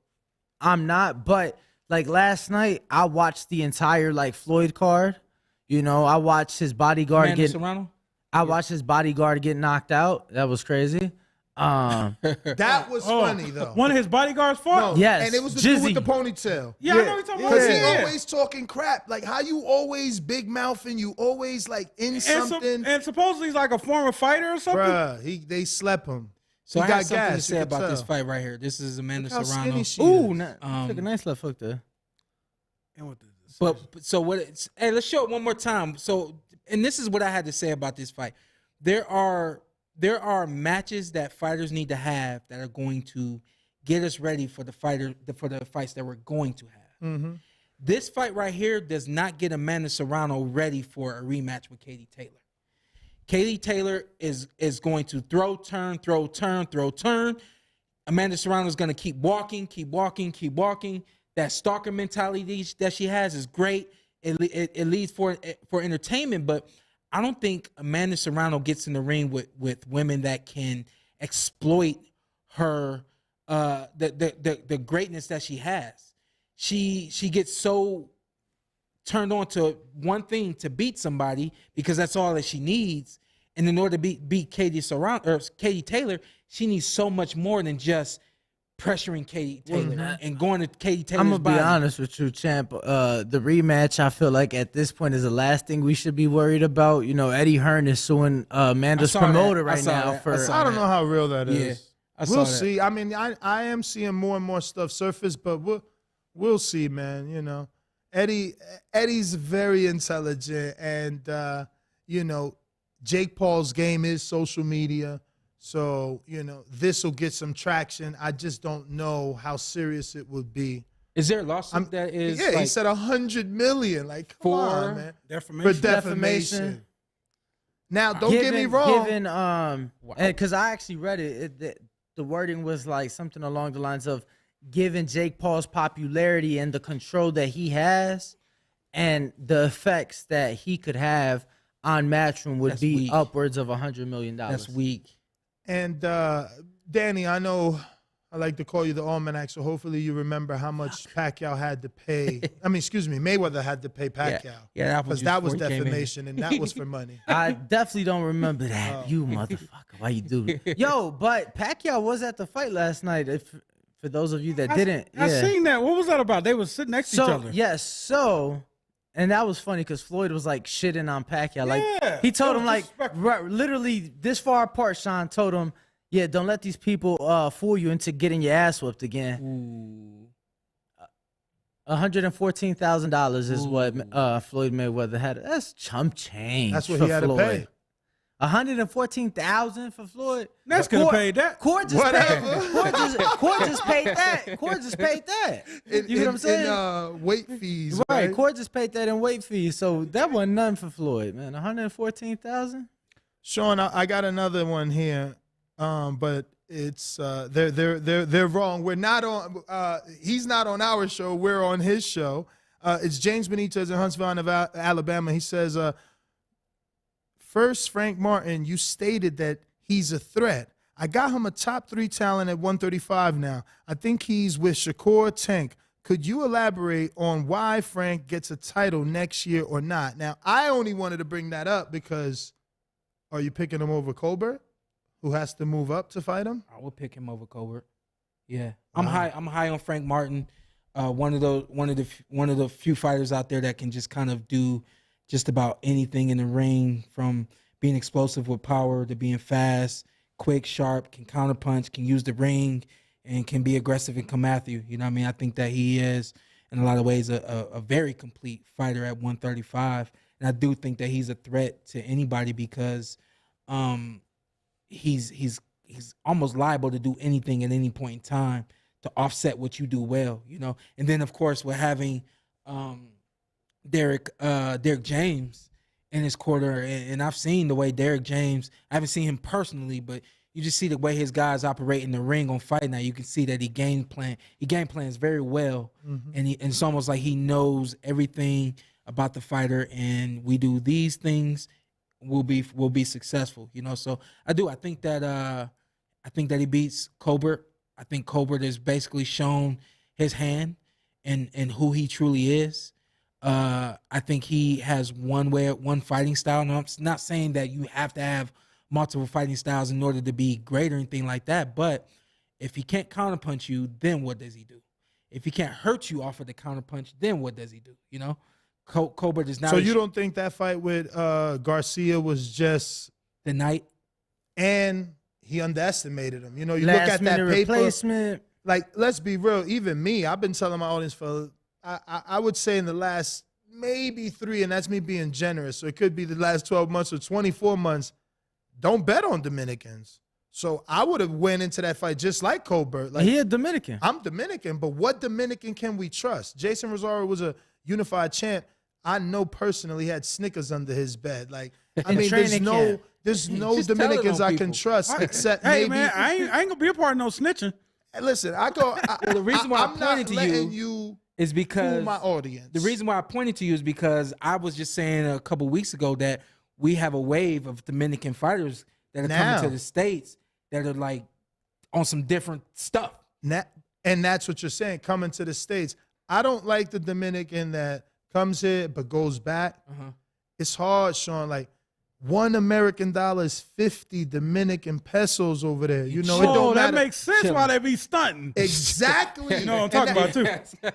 I'm not. But like last night, I watched the entire like Floyd card. You know, I watched his bodyguard Serrano? I watched his bodyguard get knocked out. That was crazy. That was funny though. One of his bodyguards fought? No, Yes, and it was the dude with Jizzy. the ponytail. Yeah, I know you're talking about. Because he Yeah. always talking crap. Like how you always big mouthing, you always like in something. And supposedly he's like a former fighter or something. Bruh, they slept him. So he I got got something to gas, say you could about this tell. fight right here. This is Amanda Look how Serrano. skinny she Ooh, is. took a nice left hook there. And what the- But so what? Hey, let's show it one more time. So, and this is what I had to say about this fight. There are matches that fighters need to have that are going to get us ready for the fights that we're going to have. This fight right here does not get Amanda Serrano ready for a rematch with Katie Taylor. Katie Taylor is going to throw, turn. Amanda Serrano is going to keep walking. That stalker mentality that she has is great. It leads for entertainment, but I don't think Amanda Serrano gets in the ring with women that can exploit her the greatness that she has. She gets so turned on to one thing to beat somebody because that's all that she needs. And in order to beat Katie Taylor, she needs so much more than just pressuring Katie Taylor and going to Katie Taylor's I'm gonna body. be honest with you, champ. The rematch, I feel like at this point is the last thing we should be worried about. You know, Eddie Hearn is suing Amanda's saw that. promoter I right saw now that. for. I saw I don't know how real that is. I saw We'll that. see. I mean, I am seeing more and more stuff surface, but we'll see, man. You know, Eddie's very intelligent, and you know, Jake Paul's game is social media. So, you know, this will get some traction. I just don't know how serious it would be. Is there a lawsuit that is? Yeah, he like, said $100 million. Like, come on, man. Defamation. For defamation. Now, don't get me wrong. Given, because I actually read it, the wording was like something along the lines of given Jake Paul's popularity and the control that he has and the effects that he could have on Matchroom would That's be weak. upwards of $100 million. That's weak. And Danny, I know I like to call you the almanac, so hopefully you remember how much Pacquiao had to pay. I mean, excuse me, Mayweather had to pay Pacquiao. Yeah, because that was defamation and that was for money. I definitely don't remember that. You motherfucker. Why you do it? Yo, but Pacquiao was at the fight last night. For those of you that didn't. I seen that. What was that about? They was sitting next to each other. Yes, and that was funny because Floyd was like shitting on Pacquiao. Like Yeah, he told that him was like disrespectful. literally this far apart. Sean told him, Yeah, don't let these people fool you into getting your ass whooped again. Ooh. $114,000 is what Floyd Mayweather had. That's chump change. That's what for he had Floyd. to pay. $114,000 for Floyd. That's gonna pay that. Court just paid. Court just paid that. Court just paid that. You know what I'm saying? In weight fees, Right. right? Court just paid that in weight fees. So that wasn't nothing for Floyd, man. $114,000. Sean, I got another one here, but it's they're wrong. We're not on. He's not on our show. We're on his show. It's James Benitez in Huntsville, Alabama. He says, first, Frank Martin, you stated that he's a threat. I got him a top 3 talent at 135 now. I think he's with Shakur Tank. Could you elaborate on why Frank gets a title next year or not? Now, I only wanted to bring that up because are you picking him over Colbert, who has to move up to fight him? I would pick him over Colbert. Yeah, I'm high. I'm high on Frank Martin. One of the few fighters out there that can just kind of do just about anything in the ring, from being explosive with power to being fast, quick, sharp, can counterpunch, can use the ring, and can be aggressive and come after you. You know what I mean? I think that he is, in a lot of ways, a very complete fighter at 135. And I do think that he's a threat to anybody because he's almost liable to do anything at any point in time to offset what you do well, you know. And then, of course, we're having Derek James in his quarter, and I've seen the way Derek James, I haven't seen him personally, but you just see the way his guys operate in the ring on Fight Night. You can see that he game plans very well, and it's almost like he knows everything about the fighter, and we do these things, we'll be successful, you know. So I think that he beats Colbert. I think Colbert has basically shown his hand and who he truly is. I think he has one fighting style. Now, I'm not saying that you have to have multiple fighting styles in order to be great or anything like that, but if he can't counterpunch you, then what does he do? If he can't hurt you off of the counterpunch, then what does he do? You know, Colbert is not. So you don't think that fight with Garcia was just the night? And he underestimated him. You know, you look at that paper. Replacement. Like, let's be real. Even me, I've been telling my audience for, I would say in the last maybe 3, and that's me being generous. So it could be the last 12 months or 24 months. Don't bet on Dominicans. So I would have went into that fight just like Colbert. Like, he a Dominican. I'm Dominican, but what Dominican can we trust? Jason Rosario was a unified champ. I know personally he had Snickers under his bed. Like, I mean, there's no Just Dominicans tell it on I can people. trust except Hey maybe. man, I ain't gonna be a part of no snitching. Listen, The reason why I I'm not pointed to letting you fool is because my audience. the reason why I pointed to you is because I was just saying a couple weeks ago that we have a wave of Dominican fighters that are Now. coming to the States that are like on some different stuff. And that's what you're saying, coming to the States. I don't like the Dominican that comes here but goes back. It's hard, Sean. Like, $1 American is 50 Dominican pesos over there. You know, it Oh, don't that matter. makes sense Chilling. why they be stunting. Exactly. You know what I'm talking about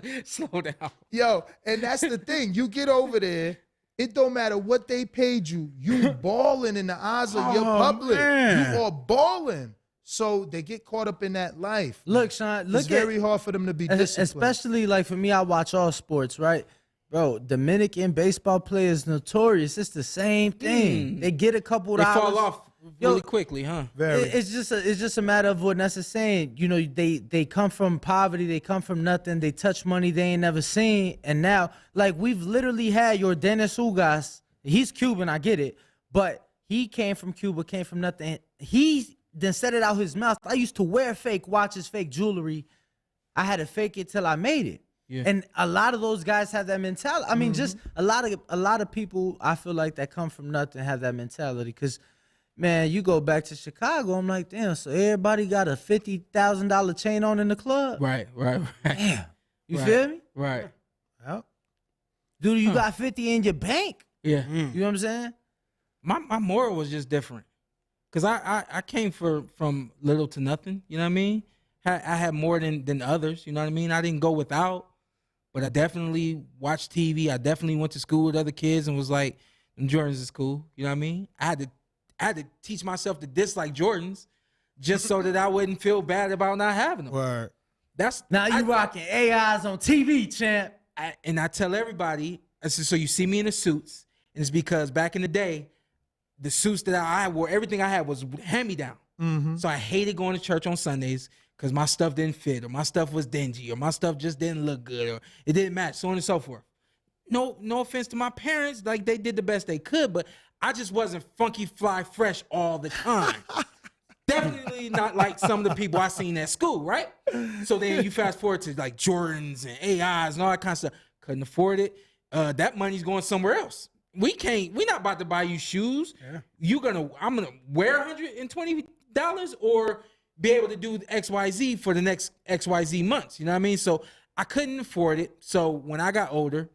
too. Slow down. Yo, and that's the thing. You get over there, it don't matter what they paid you. You balling in the eyes of your Oh, public. man. You are balling. So they get caught up in that life. Look, Sean, It's very hard for them to be disciplined. especially like for me, I watch all sports, right? Bro, Dominican baseball players notorious. It's the same thing. They get a couple They dollars. fall off really quickly, huh? Very. It's just a matter of what Ness is saying. You know, they come from poverty, they come from nothing, they touch money they ain't never seen, and now like we've literally had your Dennis Ugas. He's Cuban, I get it, but he came from Cuba, came from nothing. He then said it out his mouth. I used to wear fake watches, fake jewelry. I had to fake it till I made it. Yeah. And a lot of those guys have that mentality. I mean, just a lot of people I feel like that come from nothing have that mentality. Cause man, you go back to Chicago, I'm like, damn, so everybody got a $50,000 chain on in the club? Right. Damn. You Right. feel me? Right. Yep. Dude, you got 50 in your bank. Yeah. You know what I'm saying? My moral was just different. Cause I came from little to nothing, you know what I mean? I had more than others, you know what I mean? I didn't go without, but I definitely watched TV. I definitely went to school with other kids and was like, them Jordans is cool, you know what I mean? I had to teach myself to dislike Jordans just so that I wouldn't feel bad about not having them. Word. That's Now you rocking AIs on TV, champ. and I tell everybody, I said, so you see me in the suits, and it's because back in the day, the suits that I wore, everything I had was hand-me-down. So I hated going to church on Sundays because my stuff didn't fit, or my stuff was dingy, or my stuff just didn't look good, or it didn't match, so on and so forth. No offense to my parents, like they did the best they could, but I just wasn't funky, fly, fresh all the time. Definitely not like some of the people I seen at school, right? So then you fast forward to like Jordans and AIs and all that kind of stuff. Couldn't afford it. That money's going somewhere else. We're not about to buy you shoes. Yeah. I'm gonna wear $120 or be able to do XYZ for the next XYZ months. You know what I mean? So I couldn't afford it. So when I got older,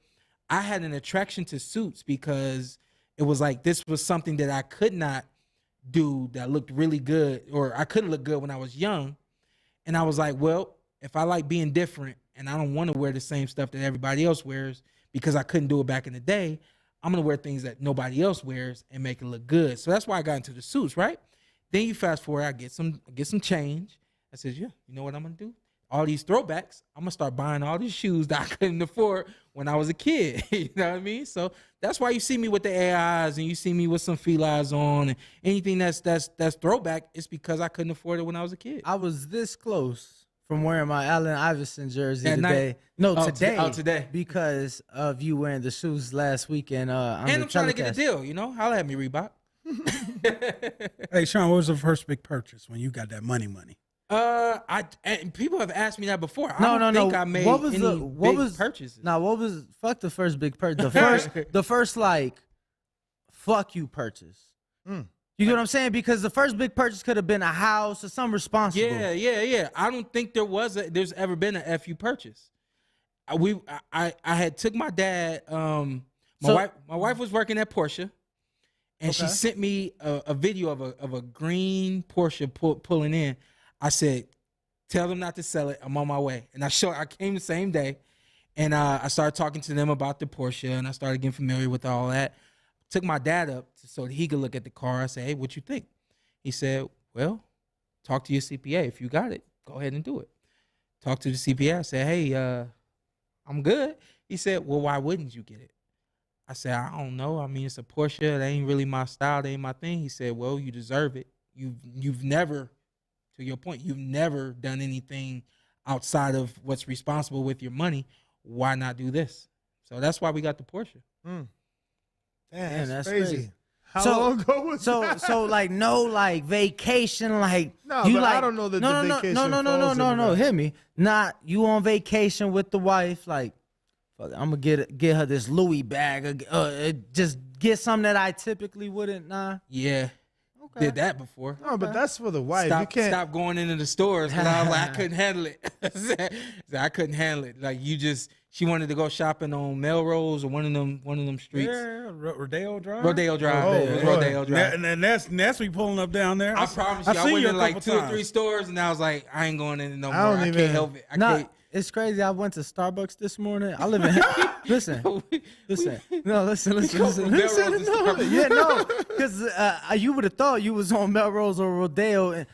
I had an attraction to suits because it was like this was something that I could not do that looked really good, or I couldn't look good when I was young. And I was like, well, if I like being different and I don't want to wear the same stuff that everybody else wears because I couldn't do it back in the day, I'm going to wear things that nobody else wears and make it look good. So that's why I got into the suits, right? Then you fast forward, I get some change. I said, yeah, you know what I'm going to do? All these throwbacks, I'm going to start buying all these shoes that I couldn't afford when I was a kid. You know what I mean? So that's why you see me with the AIs and you see me with some felines on and anything that's throwback. It's because I couldn't afford it when I was a kid. I was this close from wearing my Allen Iverson jersey At today. night? No, Oh, today. today. Because of you wearing the shoes last weekend. And I'm trying to get a deal, you know? Holla at me, Reebok. Hey, Sean, what was the first big purchase when you got that money? And people have asked me that before. No, I don't think I made what was any big purchases. Fuck the first big purchase. The first like fuck you purchase. You get what I'm saying? Because the first big purchase could have been a house or something responsible. Yeah. I don't think there's ever been an FU purchase. I had took my dad. My wife was working at Porsche, and she sent me a video of a green Porsche pulling in. I said, tell them not to sell it. I'm on my way. And I came the same day, and I started talking to them about the Porsche, and I started getting familiar with all that. Took my dad up so that he could look at the car. I said, hey, what you think? He said, well, talk to your CPA. If you got it, go ahead and do it. Talk to the CPA. I said, hey, I'm good. He said, well, why wouldn't you get it? I said, I don't know. I mean, it's a Porsche. That ain't really my style. That ain't my thing. He said, well, you deserve it. You've never, to your point, you've never done anything outside of what's responsible with your money. Why not do this? So that's why we got the Porsche. Damn, that's crazy. How So- long ago was that? So like no like vacation like No, you but like I don't know that no the no vacation no no no no falls no into no that. hear me, not you on vacation with the wife like fuck, I'm gonna get her this Louis bag just get something that I typically wouldn't. Yeah. Okay. Did that before. No, but that's for the wife. You can't. Stop going into the stores because I was like, I couldn't handle it. I couldn't handle it. Like she wanted to go shopping on Melrose or one of them streets. Yeah, Rodeo Drive. Rodeo Drive. Oh, It was Lord. Rodeo Drive. And that's we pulling up down there. I promise you, I seen went you in a like couple 2 or times. 3 stores and I was like, I ain't going in no more. I don't I even- can't help it. I Nah, can't. it's crazy. I went to Starbucks this morning. I live in listen. No, listen. go from Melrose to Starbucks. Yeah, no, because you would have thought you was on Melrose or Rodeo. And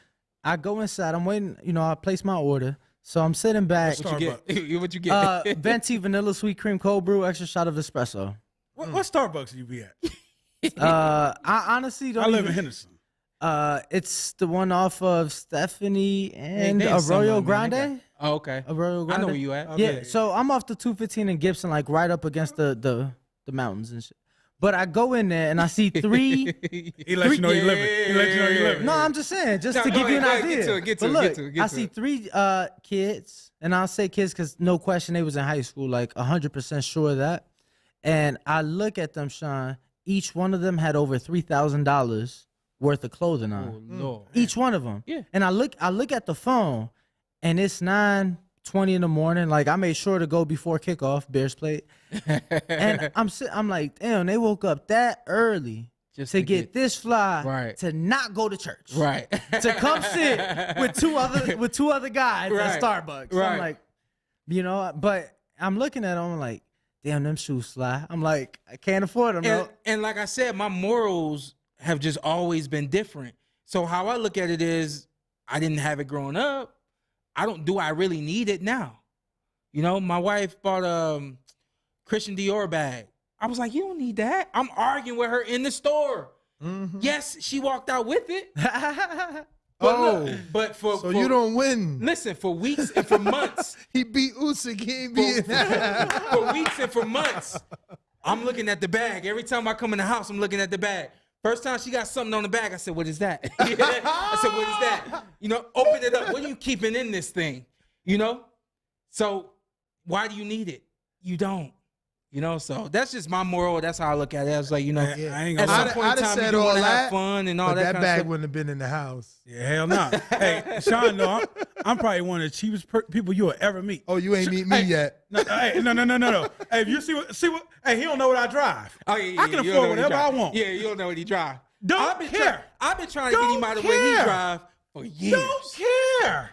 I go inside. I'm waiting. You know, I place my order. So I'm sitting back. What you get? What you get? Venti vanilla sweet cream cold brew, extra shot of espresso. What Starbucks you be at? I honestly don't. I live in even- Henderson. It's the one off of Stephanie and They in Arroyo Summerlin, man. Grande. Oh, okay. Arroyo I Grande. know where you at. Yeah, so I'm off the 215 in Gibson, like right up against the mountains and shit. But I go in there and I see 3. He let you know you living. He let you know you living. No, I'm just saying, just No, to go give you an ahead, idea. get to it, get to But it, look, get to it, get I to see it. 3 kids, and I'll say kids because no question they was in high school, like 100% sure of that. And I look at them, Sean. Each one of them had over $3,000 worth of clothing on. Oh, Lord. Each one of them. Yeah. And I look at the phone, and it's 9:20 in the morning. Like I made sure to go before kickoff. Bears played, and I'm like, damn, they woke up that early Just to to get get- this fly Right. to not go to church. Right. To come sit with two other guys Right. at Starbucks. So Right. I'm like, you know, but I'm looking at them, I'm like, damn, them shoes fly. I'm like, I can't afford them. And like I said, my morals have just always been different. So how I look at it is, I didn't have it growing up. Do I really need it now? You know, my wife bought a Christian Dior bag. I was like, you don't need that. I'm arguing with her in the store. Mm-hmm. Yes, she walked out with it. So you don't win. Listen, for weeks and for months. He beat Usyk. He ain't beating for weeks and for months. I'm looking at the bag. Every time I come in the house, I'm looking at the bag. First time she got something on the bag, I said, what is that? I said, what is that? You know, open it up. What are you keeping in this thing? You know? So why do you need it? You don't. You know, so that's just my moral. That's how I look at it. I was like, you know, I ain't gonna at some point in time, you do want to have fun and all that kind of bag stuff. wouldn't have been in the house. Yeah, hell no. Hey, Sean, no, I'm probably one of the cheapest people you will ever meet. Oh, you ain't meet me yet. No. Hey, if you see what, hey, he don't know what I drive. Oh, yeah, I can afford whatever I want. Yeah, you don't know what he drive. I've been trying to get him out of the way he drive for years. Don't care.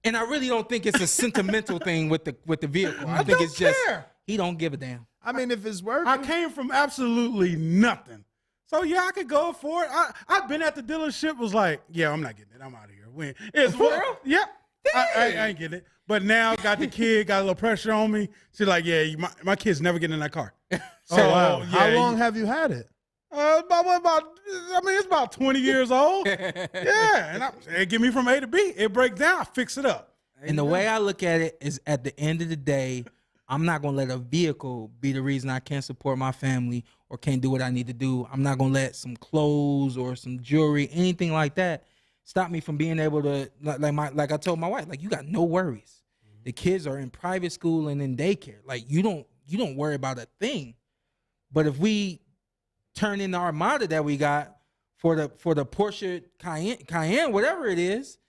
And I really don't think it's a sentimental thing with the vehicle. I think it's just he don't give a damn. I mean, if it's working. I came from absolutely nothing. So, yeah, I could go for it. I've been at the dealership, was like, yeah, I'm not getting it. I'm out of here. It's for real? Yeah. I ain't getting it. But now got the kid, got a little pressure on me. She's like, yeah, my kid's never getting in that car. So, wow. Yeah, how long have you had it? It's about 20 years old. Yeah. And it get me from A to B. It breaks down. I fix it up. And the way I look at it is at the end of the day, I'm not going to let a vehicle be the reason I can't support my family or can't do what I need to do. I'm not going to let some clothes or some jewelry, anything like that, stop me from being able to, like I told my wife, like, you got no worries. The kids are in private school and in daycare. Like, you don't worry about a thing. But if we turn in the Armada that we got for the Porsche Cayenne, whatever it is,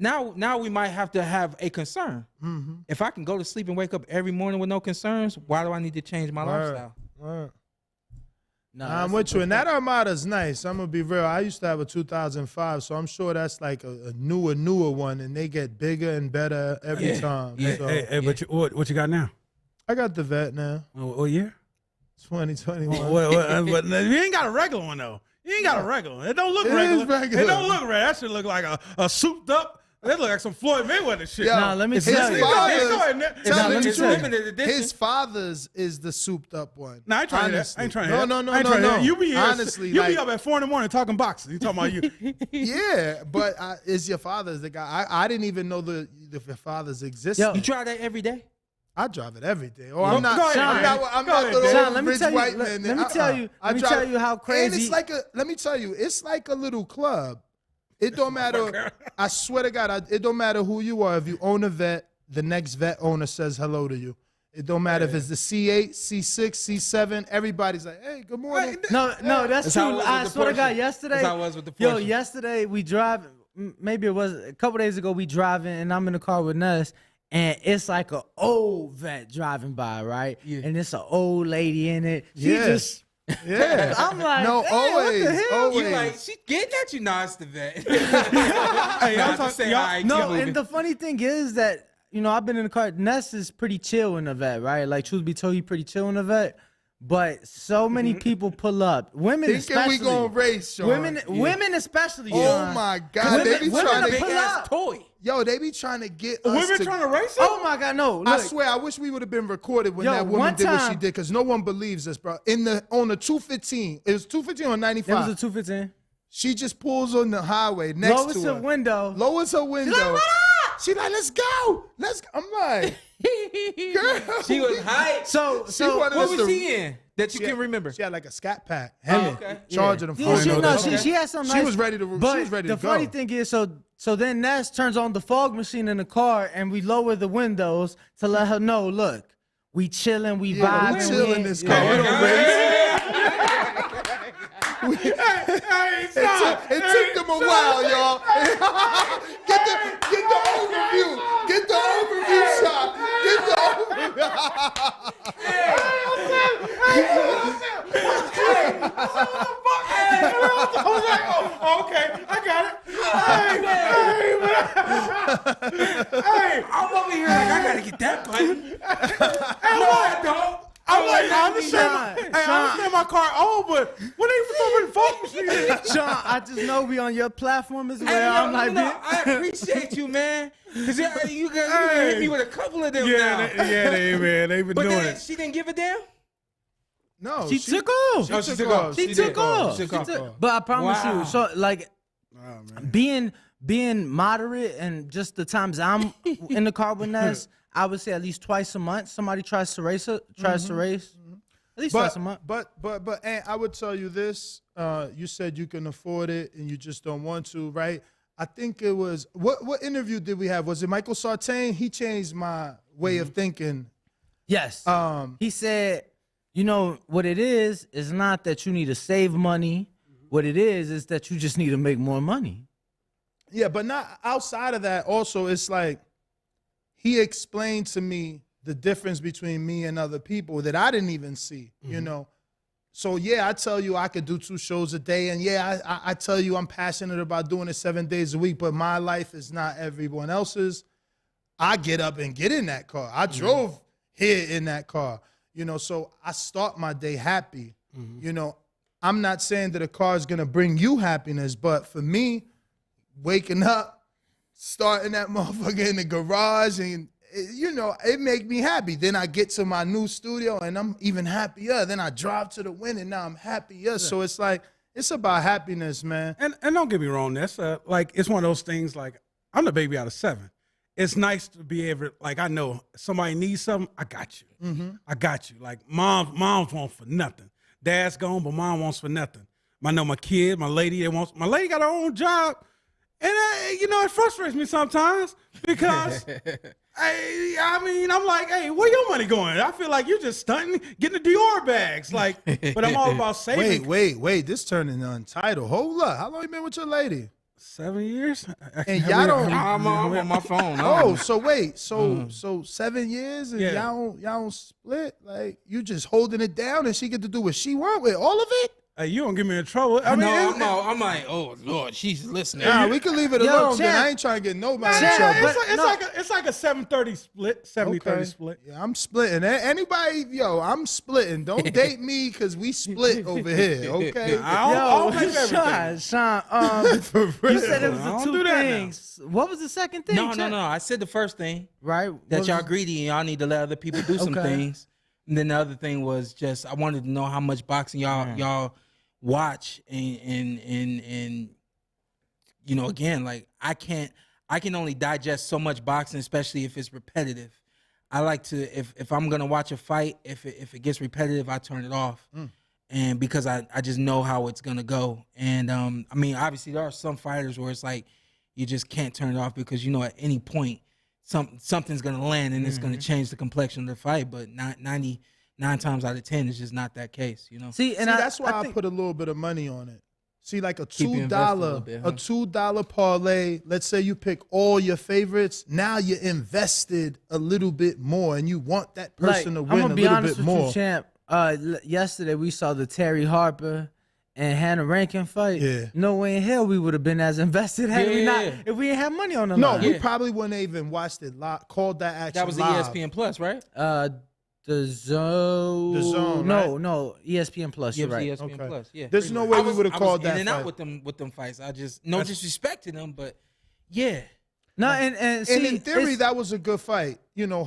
Now we might have to have a concern. Mm-hmm. If I can go to sleep and wake up every morning with no concerns, why do I need to change my lifestyle? No, I'm with you. And that Armada's nice. I'm going to be real. I used to have a 2005, so I'm sure that's like a newer one, and they get bigger and better every time. Yeah. So, Hey, but what you got now? I got the Vet now. What year? 2021. But you ain't got a regular one, though. You ain't got a regular one. It don't look regular. It don't look regular. That should look like a souped up. That look like some Floyd Mayweather shit. Nah, let me tell you. His father's is the souped up one. Nah, I ain't trying that. I ain't trying that. No. You be here. Honestly, you be up at 4 a.m. talking boxing. You talking about you? Yeah, but is your father's the guy? I didn't even know the father's existed. You try that every day? I drive it every day. Oh, I'm not the rich white man. Let me tell you how crazy. And it's like let me tell you, it's like a little club. It don't matter. I swear to God, it don't matter who you are. If you own a Vet, the next Vet owner says hello to you. It don't matter if it's the C8, C6, C7. Everybody's like, hey, good morning. No, that's true. I swear to God, yesterday. That's how it was with the Porsche. Yo, yesterday we drive. Maybe it was a couple days ago. We driving, and I'm in the car with Ness, and it's like an old Vet driving by, right? Yeah. And it's an old lady in it. She just. Yeah, I'm like, no, always. You like, she getting at you, nah, it's the Vet. And the funny thing is that, you know, I've been in the car. Ness is pretty chill in the Vet, right? Like, truth be told, he pretty chill in the Vet. But so many people pull up. Women especially. We gonna race, Sean. Women especially. Oh my God, they be trying to pull up. Toy. Yo, they be trying to get us women trying to race it? Oh my God, no! Look. I swear, I wish we would have been recorded when that woman did what she did, because no one believes us, bro. On the 215, it was 215 or 95. It was a 215. She just pulls on the highway next to her. Lowers her window. Lowers her window. She's like, what up? She's like, let's go. I'm like, girl. She was hyped. So what was she in that you can remember? She had like a scat pack. Charging them. She had something. She was ready to. But she was ready to the go. funny thing is, so then Nash turns on the fog machine in the car, and we lower the windows to let her know, look, we chilling, we vibing. We chilling in this car. We don't race. It took them a while, y'all. Get the overview. Get the overview shot. Get the overview. Okay, I got it. Hey, I'm over here like I gotta get that button. No, I don't. I'm like, I Sean, understand my car old, but when they even talking Sean, I just know we on your platform as Hey, well. I'm no, like, no, I appreciate you, man. Because you hit me with a couple of them now. They've been But doing then it. she didn't give a damn? No, she took off. She took off. She took off. She took off. But I promise Wow. you, so like Oh, man. being moderate and just the times I'm in the car with Ness, I would say at least twice a month somebody tries to race. At least twice a month. But and I would tell you this. You said you can afford it and you just don't want to, right? I think it was what interview did we have? Was it Michael Sartain? He changed my way of thinking. Yes. He said, you know, what it is not that you need to save money. What it is that you just need to make more money. Yeah, but not outside of that. Also, it's like he explained to me the difference between me and other people that I didn't even see, you know? So, yeah, I tell you I could do 2 shows a day. And, yeah, I tell you I'm passionate about doing it 7 days a week, but my life is not everyone else's. I get up and get in that car. I drove here in that car, you know, so I start my day happy. You know, I'm not saying that a car is going to bring you happiness, but for me, waking up, starting that motherfucker in the garage, and, you know, it make me happy. Then I get to my new studio, and I'm even happier. Then I drive to the win, and now I'm happier. So it's like, it's about happiness, man. And don't get me wrong, that's like it's one of those things. Like I'm the baby out of 7. It's nice to be able, like I know somebody needs something, I got you. I got you. Like mom's wants for nothing. Dad's gone, but mom wants for nothing. I know my kid, my lady, my lady got her own job, and you know it frustrates me sometimes because I mean I'm like, hey, where your money going? I feel like you're just stunting, getting the Dior bags, like. But I'm all about saving. Wait, this turning untitled. Hold up, how long you been with your lady? 7 years, And y'all don't. I'm on my phone. Oh, so wait, so 7 years and y'all don't split? Like you just holding it down and she get to do what she want with all of it? Hey, you don't get me in trouble. I mean, I'm like, oh Lord, she's listening. Nah, we can leave it Yo, alone. Then champ. I ain't trying to get nobody in yeah, trouble. it's like a 7-30 split, 70-30 split. Yeah, I'm splitting. Anybody, I'm splitting. Don't date me because we split over here, okay? I'll pay for everything. Sean, you said it was I the don't 2 do that now. things. What was the second thing? No. I said the first thing Right? that What y'all was- greedy and y'all need to let other people do some Okay. things. And then the other thing was just I wanted to know how much boxing y'all watch and you know, again, like I can only digest so much boxing, especially if it's repetitive. I like to if I'm gonna watch a fight, if it gets repetitive, I turn it off. And because I just know how it's gonna go. And I mean, obviously there are some fighters where it's like you just can't turn it off because you know at any point something's gonna land and it's gonna change the complexion of the fight. But 99 times out of 10, it's just not that case, you know. See, That's why I think- put a little bit of money on it. See, like a Keep you invested a $2 little bit, huh? a $2 parlay. Let's say you pick all your favorites. Now you're invested a little bit more, and you want that person to I'm win gonna a be little honest bit with more. you, champ. Yesterday we saw the Terry Harper and Hannah Rankin fight. Yeah. No way in hell we would have been as invested had we not, if we didn't have money on the No, line. we probably wouldn't have even watched it live. Called that action. That was the live. ESPN Plus, right? The Zone. The Zone, No, no, ESPN Plus. Yeah, You're it right. was ESPN Okay. Plus. Yeah. There's no way we would have called I that was in and out fight. with them fights. I just no disrespect to them, but yeah. No, and see, And in theory, it's- that was a good fight. You know,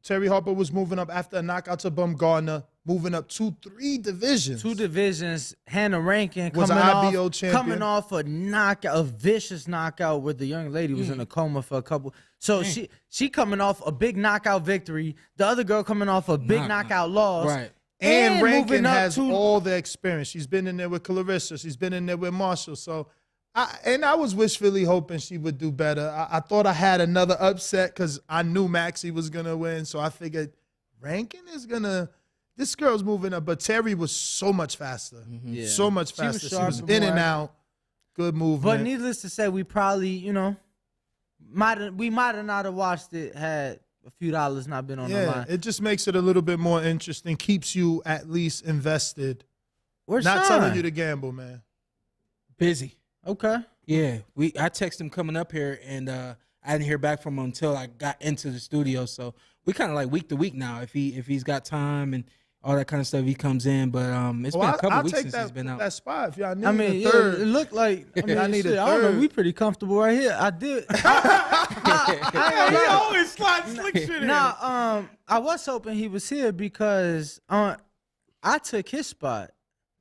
Terry Harper was moving up after a knockout to Bumgarner, moving up 2-3 divisions. 2 divisions. Hannah Rankin Was coming an off, IBO champion. coming off a knockout, a vicious knockout where the young lady was in a coma for a couple. So she coming off a big knockout victory. The other girl coming off a big knockout loss. Right. And Rankin moving up has to- all the experience. She's been in there with Clarissa. She's been in there with Marshall. So, I was wishfully hoping she would do better. I thought I had another upset because I knew Maxie was going to win. So I figured Rankin is going to – this girl's moving up. But Terry was so much faster. Yeah. So much She was faster. She sharp was and in and more- out. Good movement. But needless to say, we probably, might have not have watched it had a few dollars not been on the yeah, line. it just makes it a little bit more interesting. Keeps you at least invested. Where's Not Sean? telling you to gamble, man. Busy. Okay. Yeah. I texted him coming up here and I didn't hear back from him until I got into the studio. So we kind of like week to week now. If he's got time and all that kind of stuff, he comes in. But it's been a couple I'll weeks take since that, he's been out. that spot if y'all need I mean, a third. it looked like. I mean, I need a shit, I don't know. third. We pretty comfortable right here. I did. He always slides slick shit in. Nah, I was hoping he was here because I took his spot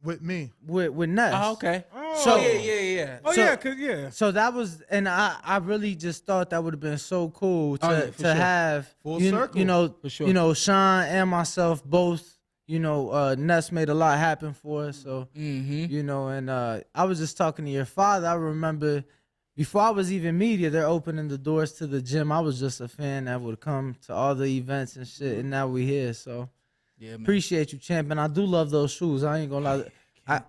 With me. with Ness. Oh, okay. So- yeah. Oh So- yeah, cause yeah. So that was, and I really just thought that would have been so cool to Oh, yeah, for sure. have Full you, circle. you know, For sure. you know, Sean and myself both. You know, Ness made a lot happen for us. So you know, and I was just talking to your father. I remember before I was even media, they're opening the doors to the gym. I was just a fan that would come to all the events and shit, and now we here. So Yeah, man. appreciate you, champ. And I do love those shoes. I ain't gonna lie.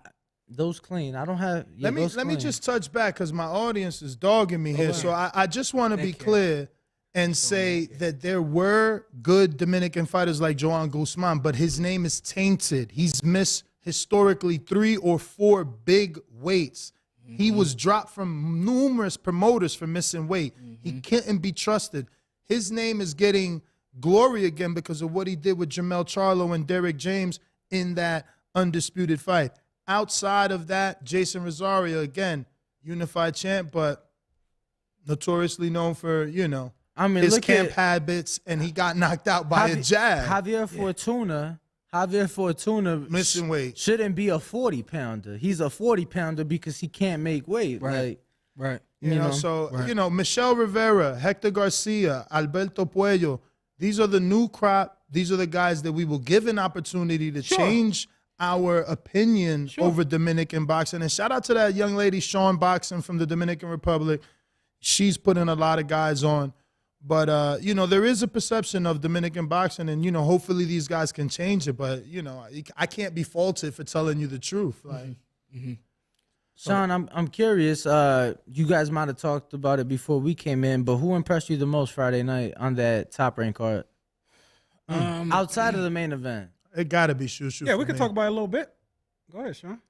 Those clean. I don't have. Yeah, Let me those clean. just touch back because my audience is dogging me here. So I just want to be clear and say that there were good Dominican fighters like Joan Guzman, but his name is tainted. He's missed historically 3 or 4 big weights. He was dropped from numerous promoters for missing weight. He couldn't be trusted. His name is getting glory again because of what he did with Jamel Charlo and Derek James in that undisputed fight. Outside of that, Jason Rosario, again, unified champ, but notoriously known for, you know, I mean, his look camp at habits, and he got knocked out by a jab. Javier Fortuna Missing weight. shouldn't be a 40-pounder. He's a 40-pounder because he can't make weight. Right. Like, Right. You know, so, you know, Michelle Rivera, Hector Garcia, Alberto Puello, these are the new crop. These are the guys that we will give an opportunity to change our opinion over Dominican boxing. And shout out to that young lady, Sean Boxing from the Dominican Republic. She's putting a lot of guys on. But, you know, there is a perception of Dominican boxing, and, you know, hopefully these guys can change it. But, you know, I can't be faulted for telling you the truth. Like, Sean, I'm curious. You guys might have talked about it before we came in, but who impressed you the most Friday night on that Top Rank card? Outside of the main event. it got to be Shushu. Yeah, we for can me. talk about it a little bit. Go ahead, Sean.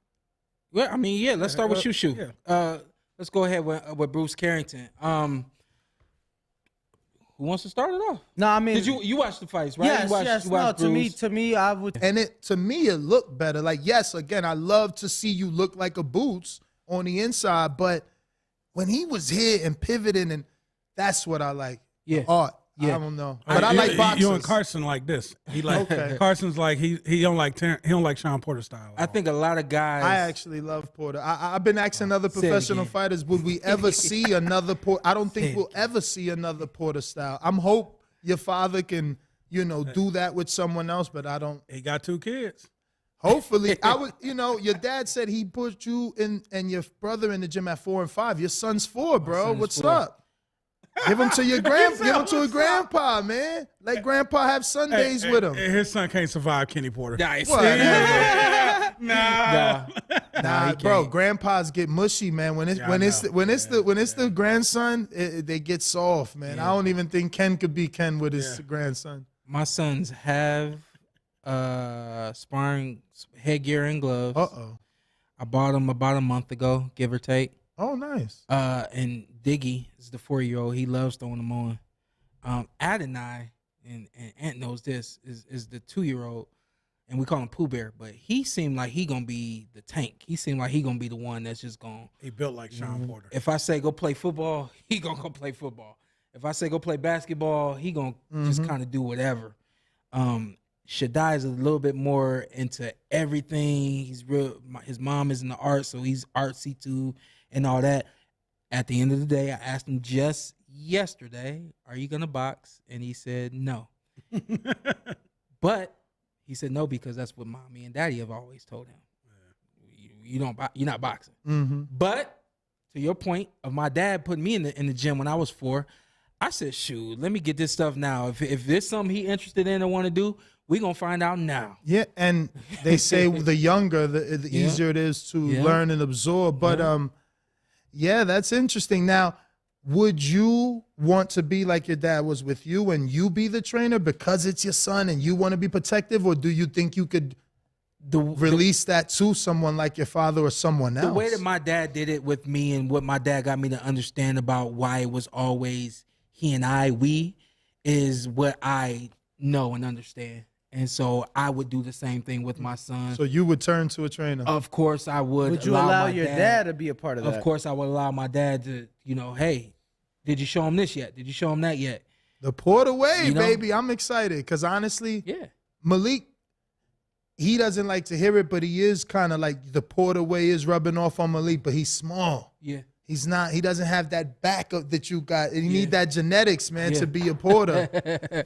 Well, I mean, yeah. Let's start with Shushu. yeah. Let's go ahead with Bruce Carrington. Who wants to start it off? No, I mean, Did you watch the fights, right? Yes, you watched, yes. you No, watched Bruce. to me, I would. And to me, it looked better. Like, yes, again, I love to see you look like a Boots on the inside, but when he was here and pivoting, and that's what I like. Yeah. The art. Yeah. I don't know, but I like boxers. You and Carson like this. He like Okay. Carson's like he don't like Sean Porter style. I think a lot of guys. I actually love Porter. I've been asking other it professional again. fighters, would we ever see another Porter? I don't think we'll ever see another Porter style. I'm hope your father can, you know, do that with someone else, but I don't. he got 2 kids. Hopefully, I would. You know, your dad said he put you in and your brother in the gym at 4 and 5. Your son's 4, bro. son's What's 4. up? Give him to your give him to a grandpa, man. Let grandpa have Sundays with him. His son can't survive Kenny Porter. Nice. Whatever. Nah. Nah, he bro, can't. grandpas get mushy, man. When it's Yeah, when I it's know. when it's the when it's the grandson, they get soft, man. I don't even think Ken could be Ken with his grandson. My sons have sparring headgear and gloves. Uh-oh. I bought them about a month ago, give or take. Oh, nice. And Diggy is the 4-year-old. He loves throwing them on. Adonai, and Ant knows this, is the 2-year-old, and we call him Pooh Bear. But he seemed like he gonna be the tank. He seemed like he gonna be the one that's just gonna. He built like Sean Porter. If I say go play football, he gonna go play football. If I say go play basketball, he gonna just kind of do whatever. Shaddai is a little bit more into everything. He's real. His mom is in the art, so he's artsy too, and all that. At the end of the day, I asked him just yesterday, "Are you gonna box?" And he said no. But he said no because that's what mommy and daddy have always told him. You don't. You're not boxing. But to your point of my dad putting me in the gym when I was 4, I said, shoot, let me get this stuff now. If there's something he interested in and want to do, we gonna find out now. Yeah, and they say the younger, the easier it is to learn and absorb. But yeah, that's interesting. Now, would you want to be like your dad was with you and you be the trainer because it's your son and you want to be protective, or do you think you could release that to someone like your father or someone else? The way that my dad did it with me and what my dad got me to understand about why it was always he and we, is what I know and understand. And so I would do the same thing with my son. So you would turn to a trainer. Of course I would. Would you allow my your dad to be a part of that? Of course I would allow my dad to, hey, did you show him this yet? Did you show him that yet? The Porter way, You know? baby. I'm excited because honestly, Yeah. Malik, he doesn't like to hear it, but he is kind of like the Porter way is rubbing off on Malik, but he's small. Yeah. He's not. He doesn't have that backup that you got. And you Yeah. need that genetics, man, to be a Porter.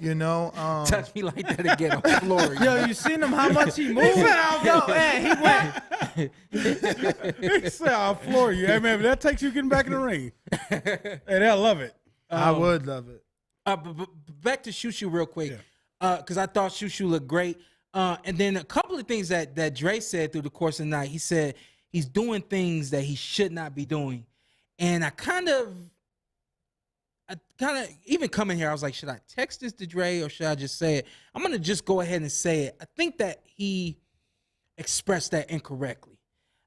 You know. Touch me like that again on the floor. Yo, you seen him? How much he moved? Yo, man, he went. He said, I'll floor you. Hey, man, but that takes you getting back in the ring. Hey, they'll love it. I would love it. But back to Shushu real quick, because I thought Shushu looked great. And then a couple of things that Dre said through the course of the night. He said he's doing things that he should not be doing. And I kind of even coming here, I was like, should I text this to Dre or should I just say it? I'm going to just go ahead and say it. I think that he expressed that incorrectly.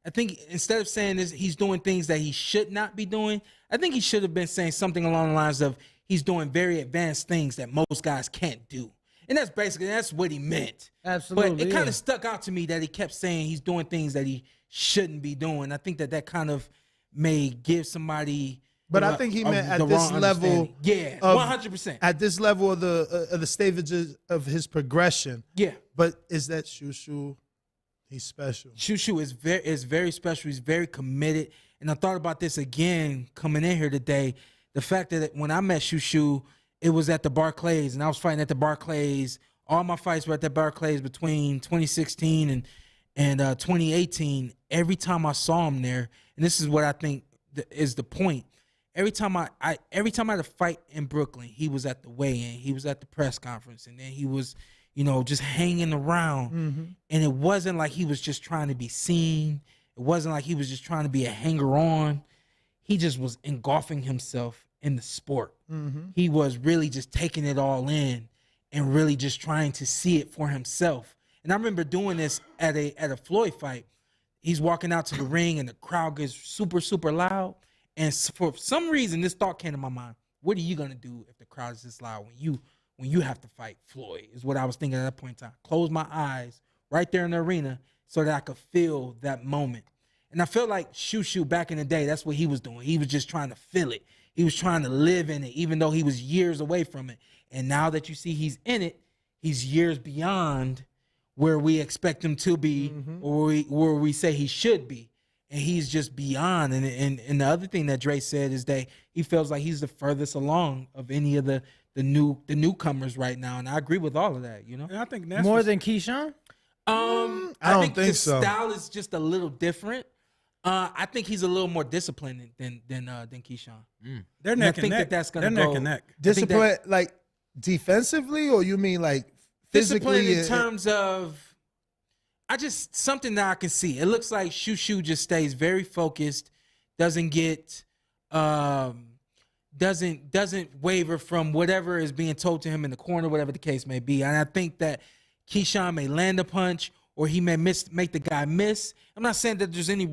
I think instead of saying this, he's doing things that he should not be doing, I think he should have been saying something along the lines of he's doing very advanced things that most guys can't do. And that's what he meant. Absolutely. But it kind of stuck out to me that he kept saying he's doing things that he shouldn't be doing. I think that kind of may give somebody. But I think he meant at this level. Yeah, 100%. At this level of the stages of his progression. Yeah. But is that Shushu? He's special. Shushu is very special. He's very committed. And I thought about this again coming in here today. The fact that when I met Shushu, it was at the Barclays, and I was fighting at the Barclays. All my fights were at the Barclays between 2016 and 2018. Every time I saw him there, and this is what I think is the point. Every time I had a fight in Brooklyn, he was at the weigh-in, he was at the press conference, and then he was, just hanging around. Mm-hmm. And it wasn't like he was just trying to be seen. It wasn't like he was just trying to be a hanger-on. He just was engulfing himself in the sport. Mm-hmm. He was really just taking it all in and really just trying to see it for himself. And I remember doing this at a Floyd fight. He's walking out to the ring and the crowd gets super, super loud. And for some reason, this thought came to my mind. What are you going to do if the crowd is this loud when you have to fight Floyd, is what I was thinking at that point in time. Close my eyes right there in the arena so that I could feel that moment. And I feel like Shushu back in the day, that's what he was doing. He was just trying to feel it. He was trying to live in it, even though he was years away from it. And now that you see he's in it, he's years beyond where we expect him to be, or where we say he should be. And he's just beyond. And the other thing that Dre said is that he feels like he's the furthest along of any of the newcomers right now. And I agree with all of that, And I think that's More than Keyshawn? I I don't think his so. style is just a little different. I think he's a little more disciplined than Keyshawn. they're And I neck think and neck. that's gonna They're go. neck and neck. Discipline, like defensively, or you mean like Discipline physically? in terms of, something that I can see. It looks like Shushu just stays very focused, doesn't get, doesn't waver from whatever is being told to him in the corner, whatever the case may be. And I think that Keyshawn may land a punch, or he may make the guy miss. I'm not saying that there's anything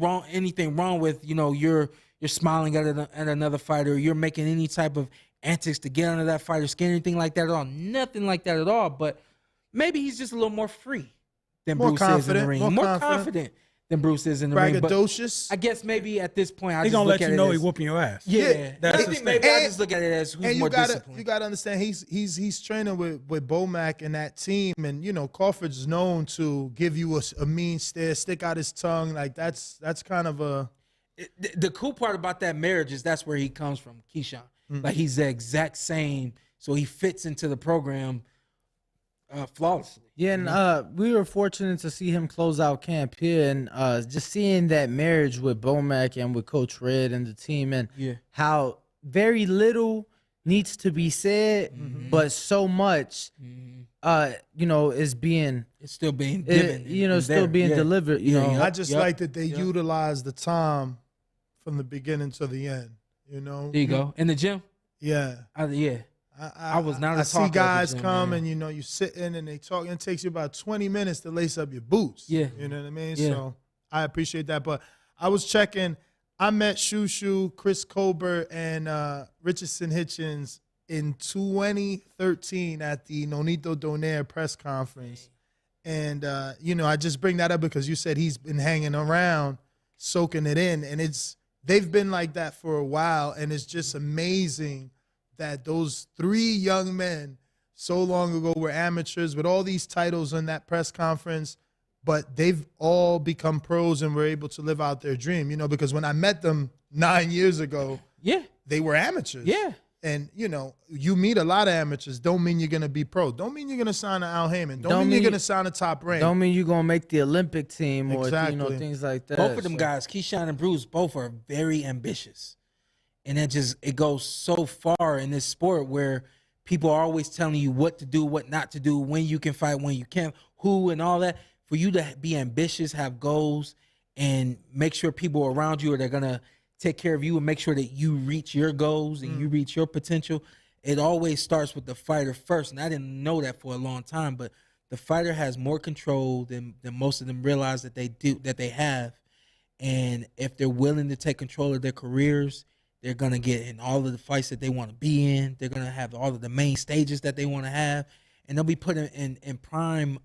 wrong with, you're smiling at another fighter, or you're making any type of antics to get under that fighter's skin, anything like that at all. Nothing like that at all. But maybe he's just a little more free than More Bruce is in the confident, ring. more Confident than Bruce is in the ring. But braggadocious. I guess maybe at this point, He's going to let you know he's whooping your ass. Yeah, that's I his think thing. maybe I just look at it as who's And more you gotta disciplined. understand he's training with Bomac and that team, and Crawford's known to give you a mean stare, stick out his tongue, like that's kind of a. The cool part about that marriage is that's where he comes from, Keyshawn. Like he's the exact same, so he fits into the program flawlessly. Yeah, and we were fortunate to see him close out camp here, and just seeing that marriage with Bomac and with Coach Red and the team, and how very little needs to be said, but so much, is being, It's still being given. still being delivered. I just like that they utilize the time from the beginning to the end. There you go. In the gym? Yeah. I was not a I see talker at the guys gym, come man. and you sit in and they talk, and it takes you about 20 minutes to lace up your boots. Yeah. You know what I mean? Yeah. So I appreciate that. But I was checking. I met Shushu, Chris Colbert, and Richardson Hitchens in 2013 at the Nonito Donaire press conference. And, I just bring that up because you said he's been hanging around, soaking it in. And they've been like that for a while. And it's just amazing that those 3 young men so long ago were amateurs with all these titles in that press conference, but they've all become pros and were able to live out their dream, because when I met them 9 years ago, they were amateurs. Yeah. And, you meet a lot of amateurs. Don't mean you're going to be pro. Don't mean you're going to sign to Al Heyman. Don't mean you're going to sign a Top Rank. Don't mean you're going to make the Olympic team or Exactly. things like that. Both of them guys, Keyshawn and Bruce, both are very ambitious. And it goes so far in this sport where people are always telling you what to do, what not to do, when you can fight, when you can't, who and all that. For you to be ambitious, have goals, and make sure people around you are going to take care of you and make sure that you reach your goals and you reach your potential. It always starts with the fighter first. And I didn't know that for a long time, but the fighter has more control than most of them realize that they have. And if they're willing to take control of their careers, they're going to get in all of the fights that they want to be in. They're going to have all of the main stages that they want to have. And they'll be put in prime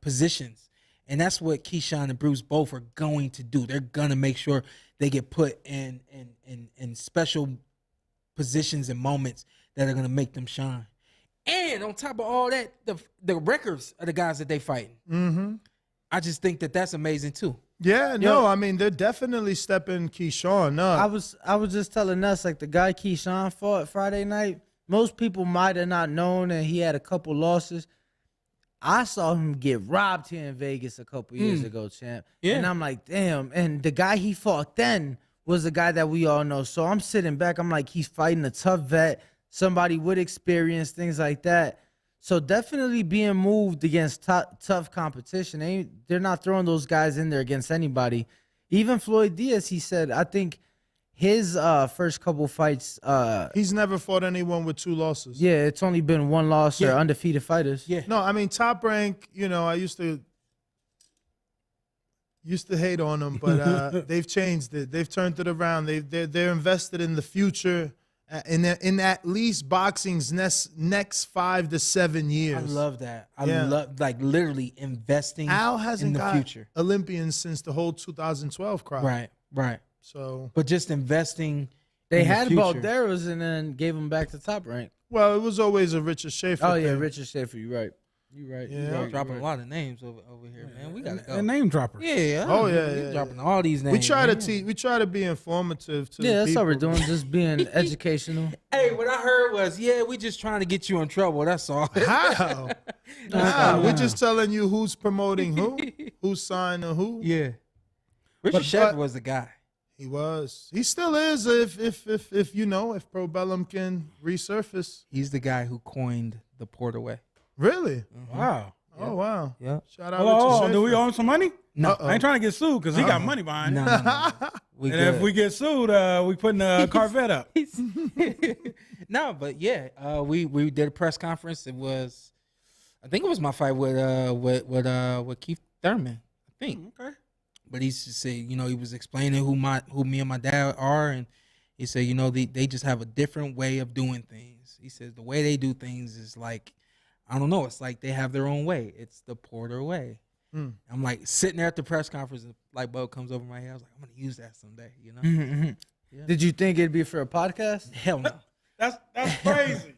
positions. And that's what Keyshawn and Bruce both are going to do. They're going to make sure they get put in special positions and moments that are going to make them shine. And on top of all that, the records of the guys that they fighting. Mm-hmm. I just think that that's amazing too. Yeah, no, I mean, they're definitely stepping Keyshawn up. I was just telling us, like, the guy Keyshawn fought Friday night, most people might have not known that he had a couple losses. I saw him get robbed here in Vegas a couple years ago, champ. Yeah. And I'm like, damn. And the guy he fought then was the guy that we all know. So I'm sitting back. I'm like, he's fighting a tough vet, somebody with experience, things like that. So definitely being moved against tough competition. They're not throwing those guys in there against anybody. Even Floyd Diaz, he said, I think his first couple fights. He's never fought anyone with 2 losses. Yeah, it's only been 1 loss or undefeated fighters. Yeah. No, I mean, Top Rank, I used to hate on them, but they've changed it. They've turned it around. They're invested in the future. In at least boxing's next 5 to 7 years. I love that. I love, like, literally investing Al hasn't in the got future. Olympians since the whole 2012 crowd. Right. So, But just investing. They in the had future. Balderas and then gave him back to Top Rank. well, it was always a Richard Schaefer Oh, yeah, thing. Richard Schaefer. You're right. You're right. Yeah. You're Y'all right. dropping a lot of names over here, man. We gotta go. A name dropper. Yeah. Oh, yeah, we yeah, dropping all these names. We try man. to we try to be informative to Yeah, the that's people. all we're doing, just being educational. Hey, what I heard was, we just trying to get you in trouble. That's all. How? How? We're just telling you who's promoting who, who's signing who. Yeah. Richard Schaefer was the guy. He was. He still is. If Pro Bellum can resurface. He's the guy who coined the port away. Really? Wow. Oh wow. Yeah. Shout out Oh, Richard do we Schaefer. owe him some money? No. I ain't trying to get sued because he got money behind No, it. no. We And good. if we get sued, we putting a Corvette up. No, but we did a press conference. I think it was my fight with Keith Thurman. I think. Okay. But he said, he was explaining who me and my dad are, and he said, they just have a different way of doing things. He says the way they do things is like, I don't know, it's like they have their own way. It's the Porter way. I'm like sitting there at the press conference, and the light bulb comes over my head. I was like, I'm gonna use that someday, Yeah. Did you think it'd be for a podcast? Hell no. That's crazy.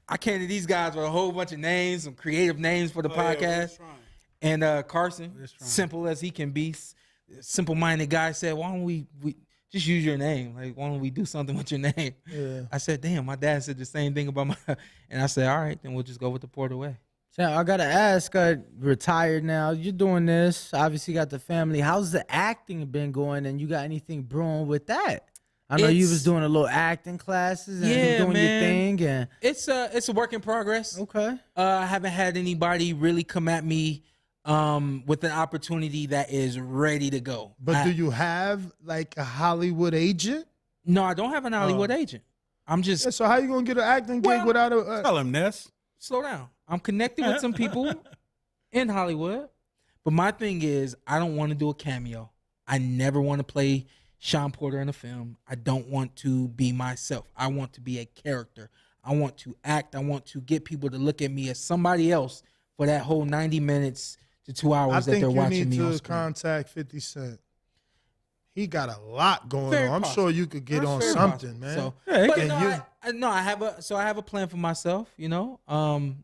I came to these guys with a whole bunch of names, some creative names for the Oh, yeah, we're podcast. just trying. And Carson, Just trying. simple as he can be, simple-minded guy, said, why don't we just use your name? Like, why don't we do something with your name? Yeah. I said, damn, my dad said the same thing about and I said, all right, then we'll just go with the Port Away. So I gotta ask, retired now, you're doing this, obviously got the family. How's the acting been going, and you got anything brewing with that? I know you was doing a little acting classes and doing your thing. And It's a work in progress. okay. I haven't had anybody really come at me with an opportunity that is ready to go. But do you have like a Hollywood agent? No, I don't have an Hollywood agent. I'm just Yeah, so how you gonna get an acting gig without a? Tell him, Ness. slow down. I'm connected with some people in Hollywood, but my thing is I don't want to do a cameo. I never want to play Sean Porter in a film. I don't want to be myself. I want to be a character. I want to act. I want to get people to look at me as somebody else for that whole 90 minutes to 2 hours that they're watching me on I think you need to screen. contact 50 Cent. He got a lot going Very on. I'm possible. sure you could get That's on very something, possible. man. So, Yeah, but and no, I have a plan for myself, and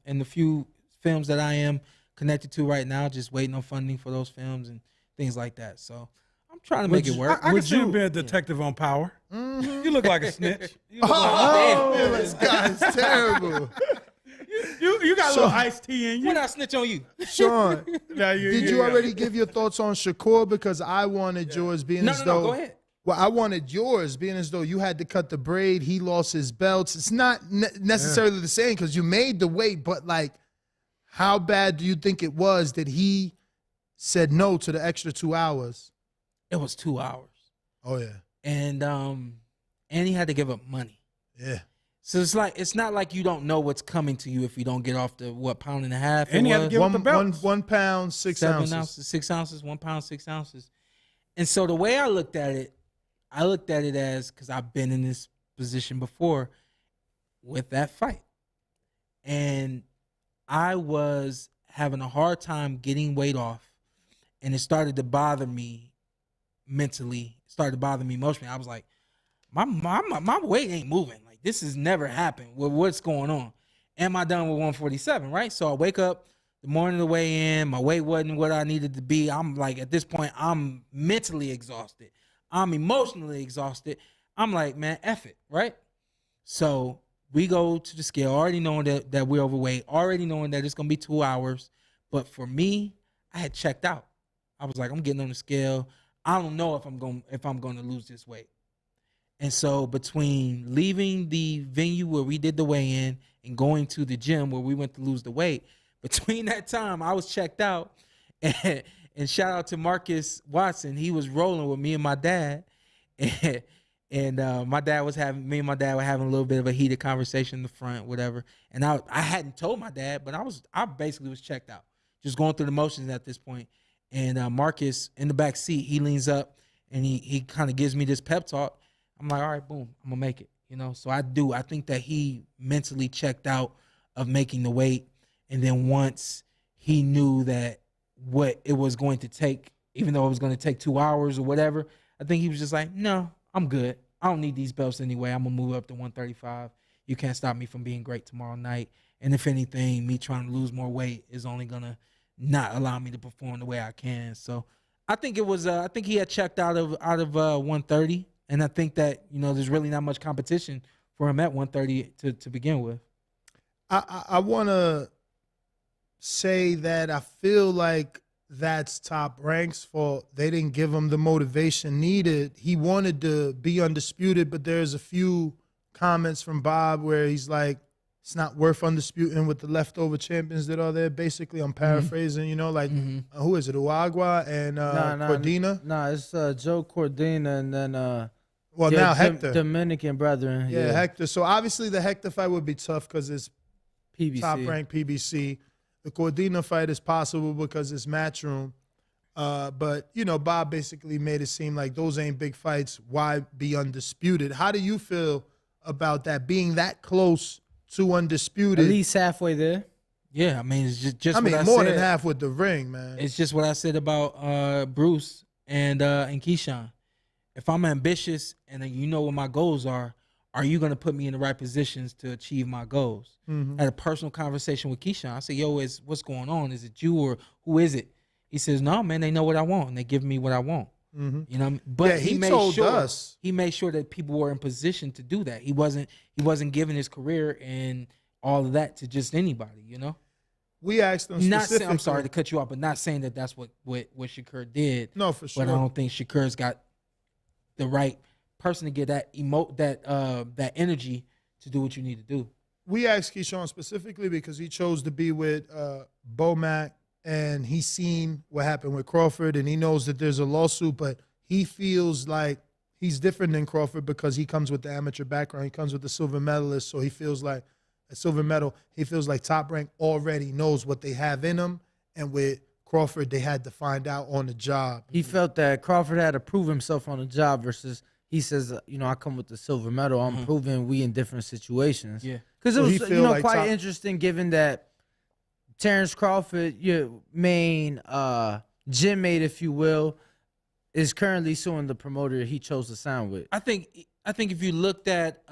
the few films that I am connected to right now, just waiting on funding for those films and things like that. So I'm trying to make it work. I can see you being a detective on Power. You look like a snitch. You look Oh, this guy's terrible. you got a little iced tea in you. When I snitch on you? Sean, Yeah, did you already give your thoughts on Shakur? Because I wanted yours being as though. Go ahead. Well, I wanted yours being as though you had to cut the braid. He lost his belts. It's not necessarily the same because you made the weight, but like, how bad do you think it was that he said no to the extra 2 hours? It was 2 hours, Oh yeah, and he had to give up money. yeah. So it's not like you don't know what's coming to you if you don't get off the pound and a half. And he had to give up the belts. 1 pound, 6 7 ounces. 6 ounces, 1 pound, 6 ounces. And so the way I looked at it as, because I've been in this position before with that fight. And I was having a hard time getting weight off. And it started to bother me mentally. It started to bother me emotionally. I was like, my weight ain't moving. Like, this has never happened. Well, what's going on? Am I done with 147, right? So I wake up the morning of the weigh in. My weight wasn't what I needed to be. I'm like, at this point, I'm mentally exhausted. I'm emotionally exhausted. I'm like, man, F it, right? So we go to the scale, already knowing that we're overweight, already knowing that it's going to be 2 hours. But for me, I had checked out. I was like, I'm getting on the scale. I don't know if I'm going to lose this weight. And so between leaving the venue where we did the weigh-in and going to the gym where we went to lose the weight, between that time, I was checked out. And shout out to Marcus Watson. He was rolling with me and my dad. And my dad was having a little bit of a heated conversation in the front, whatever. And I hadn't told my dad, but I basically was checked out, just going through the motions at this point. And Marcus in the back seat, he leans up and he kind of gives me this pep talk. I'm like, all right, boom, I'm gonna make it. So I think that he mentally checked out of making the weight. And then once he knew that what it was going to take, even though it was going to take 2 hours or whatever, I think he was just like, no, I'm good. I don't need these belts anyway. I'm going to move up to 135. You can't stop me from being great tomorrow night. And if anything, me trying to lose more weight is only going to not allow me to perform the way I can. So I think I think he had checked out of 130. And I think that, there's really not much competition for him at 130 to begin with. I want to say that I feel like that's Top Rank's fault. They didn't give him the motivation needed. He wanted to be undisputed, but there's a few comments from Bob where he's like, it's not worth undisputing with the leftover champions that are there. Basically, I'm paraphrasing, who is it, Uagwa and Cordina? No, it's Joe Cordina and then now Hector. Dominican brethren. Yeah, Hector. So obviously the Hector fight would be tough because it's PBC. Top Rank PBC. The Cordina fight is possible because it's Matchroom. But, Bob basically made it seem like those ain't big fights. Why be undisputed? How do you feel about that, being that close to undisputed? At least halfway there. Yeah, I mean, it's just more what I than said. half with the ring, man. It's just what I said about Bruce and Keyshawn. If I'm ambitious and you know what my goals are you going to put me in the right positions to achieve my goals? I had a personal conversation with Keyshawn. I said, yo, what's going on? Is it you or who is it? He says, no, man, they know what I want and they give me what I want. But he made told sure us. He made sure that people were in position to do that. He wasn't giving his career and all of that to just anybody, We asked him specifically. I'm sorry to cut you off, but not saying that that's what Shakur did. No, for sure. But I don't think Shakur's got the right person to get that that energy to do what you need to do. We asked Keyshawn specifically because he chose to be with Bomac, and he's seen what happened with Crawford, and he knows that there's a lawsuit, but he feels like he's different than Crawford because he comes with the amateur background. He comes with the silver medalist, so he feels like a silver medal. He feels like Top Rank already knows what they have in them, and with Crawford, they had to find out on the job. He felt that Crawford had to prove himself on the job versus he says, I come with the silver medal. I'm proving we in different situations. Yeah. Because it So was he feel like quite top- interesting given that Terrence Crawford, your main gym mate, if you will, is currently suing the promoter he chose to sign with. I think if you looked at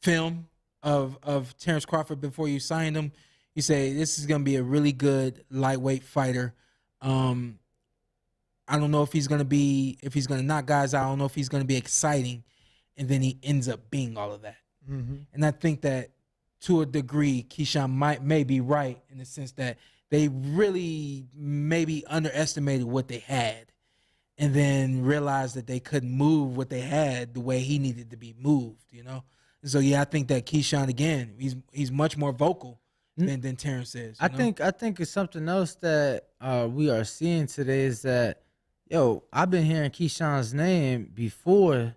film of Terrence Crawford before you signed him, you say this is going to be a really good lightweight fighter. I don't know if he's going to knock guys out. I don't know if he's going to be exciting, and then he ends up being all of that. Mm-hmm. And I think that to a degree, Keyshawn may be right in the sense that they really maybe underestimated what they had, and then realized that they couldn't move what they had the way he needed to be moved. And so yeah, I think that Keyshawn again, he's much more vocal than Terrence is. I think it's something else that we are seeing today is that, I've been hearing Keyshawn's name before,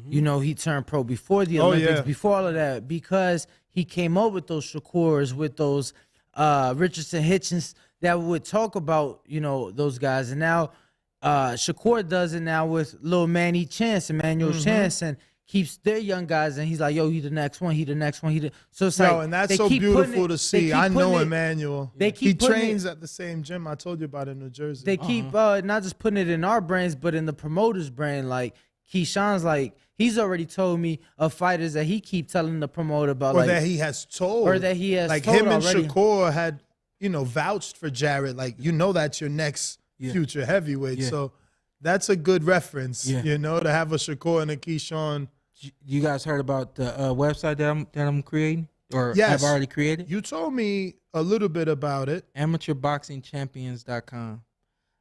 he turned pro, before the Olympics, before all of that, because he came up with those Shakurs, with those Richardson Hitchens that would talk about, those guys. And now Shakur does it now with little Manny Chance, Emmanuel Chance, and keeps their young guys, and he's like, he the next one, So it's like, and that's they so keep beautiful to see. I know it, Emmanuel. They keep he putting trains at the same gym I told you about in New Jersey. They keep not just putting it in our brains, but in the promoter's brain. Like Keyshawn's like, he's already told me of fighters that he keep telling the promoter about, or that he has told, like told him already. and Shakur had, vouched for Jarrett. Like, that's your next future heavyweight. Yeah. So that's a good reference, to have a Shakur and a Keyshawn. You guys heard about the website that I'm creating or Yes. have already created? You told me a little bit about it. AmateurBoxingChampions.com.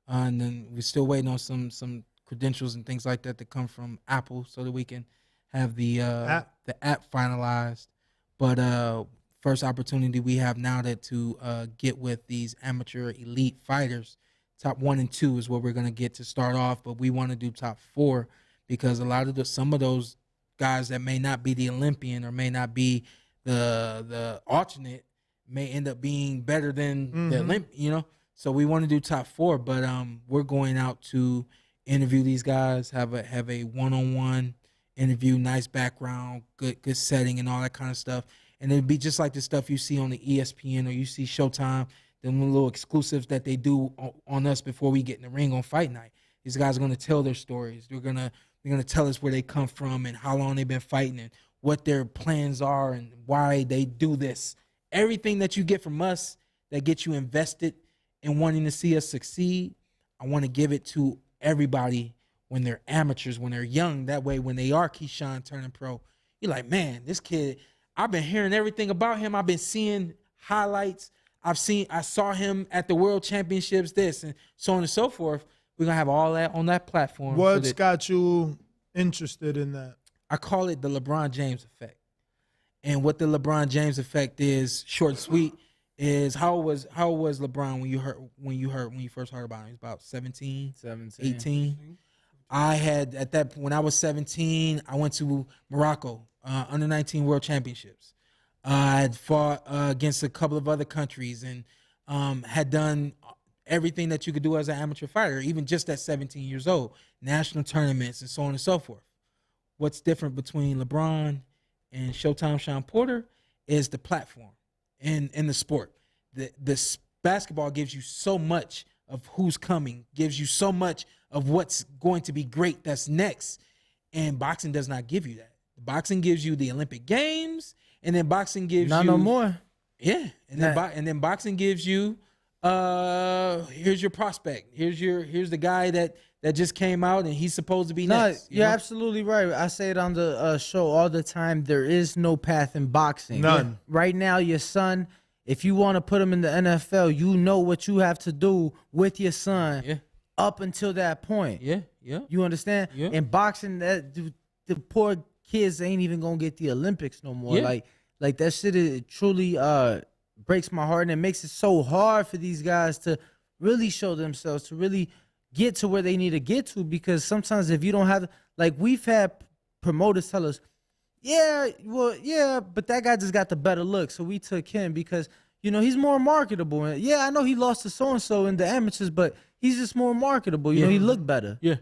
And then we're still waiting on some credentials and things like that to come from Apple so that we can have the app finalized. But first opportunity we have now to get with these amateur elite fighters. Top 1 and 2 is what we're going to get to start off, but we want to do top 4 because some of those guys that may not be the Olympian or may not be the alternate may end up being better than the Olympian, So we want to do top 4, but we're going out to interview these guys, have a one-on-one interview, nice background, good setting, and all that kind of stuff. And it'd be just like the stuff you see on the ESPN or you see Showtime, the little exclusives that they do on us before we get in the ring on fight night. These guys are going to tell their stories. They're going to tell us where they come from and how long they've been fighting and what their plans are and why they do this. Everything that you get from us that gets you invested in wanting to see us succeed, I want to give it to everybody when they're amateurs, when they're young. That way, when they are Keyshawn turning pro, you're like, man, this kid, I've been hearing everything about him. I've been seeing highlights. I saw him at the World Championships, this, and so on and so forth. We're going to have all that on that platform. What's got you interested in that? I call it the LeBron James effect. And what the LeBron James effect is, short and sweet, is how was LeBron when you first heard about him? He was about 17, 18. I had when I was 17, I went to Morocco, under 19 World Championships. I had fought against a couple of other countries and had done everything that you could do as an amateur fighter, even just at 17 years old, national tournaments and so on and so forth. What's different between LeBron and Showtime Sean Porter is the platform and the sport. The basketball gives you so much of who's coming, gives you so much of what's going to be great that's next, and boxing does not give you that. Boxing gives you the Olympic Games, and then boxing gives you no more. Yeah, and then boxing gives you here's your prospect. Here's the guy that just came out and he's supposed to be next. You're absolutely right. I say it on the show all the time. There is no path in boxing. None. Right now, your son, if you want to put him in the NFL, you know what you have to do with your son up until that point. Yeah. You understand? Yeah. In boxing, the poor kids ain't even gonna get the Olympics no more. Yeah. Like that shit, it truly breaks my heart, and it makes it so hard for these guys to really show themselves, to really get to where they need to get to, because sometimes if you don't have, like, we've had promoters tell us, but that guy just got the better look, so we took him because, he's more marketable. And I know he lost to so-and-so in the amateurs, but he's just more marketable. He looked better. Yeah.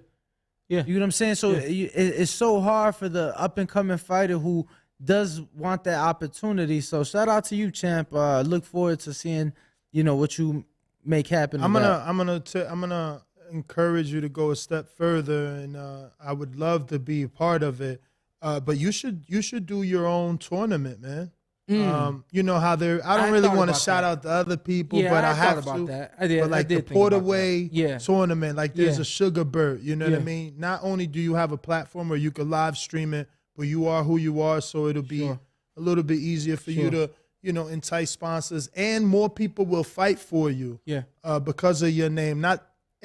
You know what I'm saying? So it's so hard for the up-and-coming fighter who does want that opportunity. So shout out to you, champ. Look forward to seeing, what you make happen. I'm gonna encourage you to go a step further, and I would love to be a part of it. But you should do your own tournament, man. You know how they're. I don't really want to shout out the other people, but I have about to. that. I did. But like I did the think about Porterway tournament, like there's a Sugar Bird. You know what I Yeah. mean? Not only do you have a platform where you can live stream it, but you are who you are, so it'll be a little bit easier for you to, entice sponsors, and more people will fight for you. Yeah. Because of your name.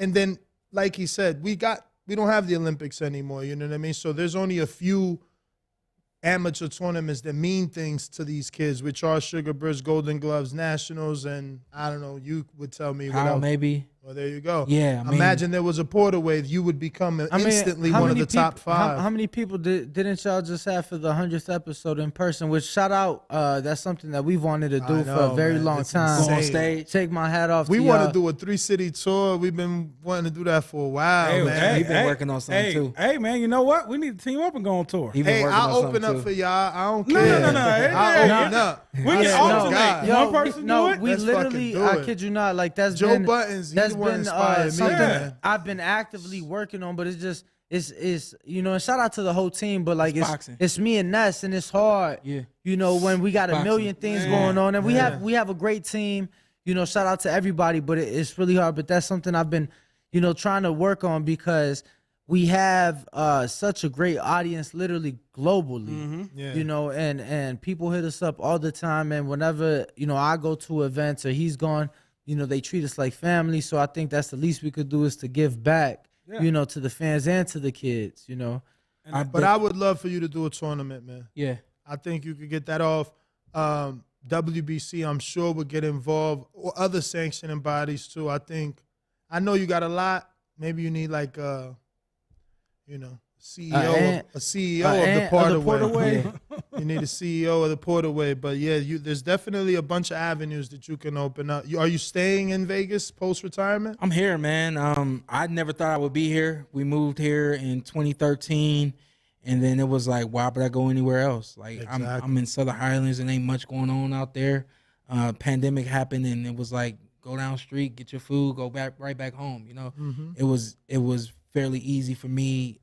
And then, like he said, we don't have the Olympics anymore. You know what I mean? So there's only a few amateur tournaments that mean things to these kids, which are Sugar Birds, Golden Gloves, Nationals, and I don't know. You would tell me what else. Maybe. Well, there you go. Yeah. Imagine there was a Porterway, you would become instantly one of the top 5. How many people didn't y'all just have for the 100th episode in person? Which shout out, that's something that we've wanted to do for a very long time. Go on stage. Take my hat off. We want to do a 3-city tour. We've been wanting to do that for a while, man. We've been working on something too. Hey, man, you know what? We need to team up and go on tour. Hey, I'll open up for y'all. I don't care. No. I'll open up. We can alternate. One person do it. We Let's literally, fucking do I it. kid you not, like that's Joe been Buttons, that's he's the one been inspired me, something man. I've been actively working on, but it's just and shout out to the whole team, but like boxing. it's me and Ness, and it's hard. Yeah. When we got a million things going on, and we have a great team. Shout out to everybody, but it's really hard. But that's something I've been, trying to work on, because we have such a great audience, literally globally. And people hit us up all the time, and whenever I go to events or he's gone, they treat us like family. So I think that's the least we could do, is to give back, to the fans and to the kids. But I would love for you to do a tournament, man. Yeah. I think you could get that off. WBC, I'm sure, would get involved, or other sanctioning bodies too. I know you got a lot. Maybe you need like CEO of the Porterway. You need a CEO of the Porterway. But yeah, there's definitely a bunch of avenues that you can open up. Are you staying in Vegas post-retirement? I'm here, man. I never thought I would be here. We moved here in 2013, and then it was like, why would I go anywhere else? Like, Exactly. I'm in Southern Highlands, and ain't much going on out there. Pandemic happened, and it was like, go down the street, get your food, go right back home. It was fairly easy for me.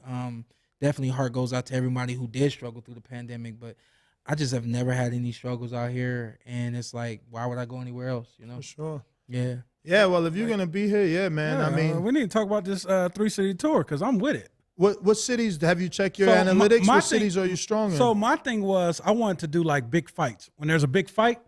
Definitely heart goes out to everybody who did struggle through the pandemic, but I just have never had any struggles out here, and it's like, why would I go anywhere else? For sure. Yeah. Yeah, well, if you're gonna be here, yeah, man. Yeah, I mean, we need to talk about this 3-city tour, because I'm with it. what cities have you checked your So analytics? my What thing- cities are you strong in? So my thing was, I wanted to do like big fights. When there's a big fight,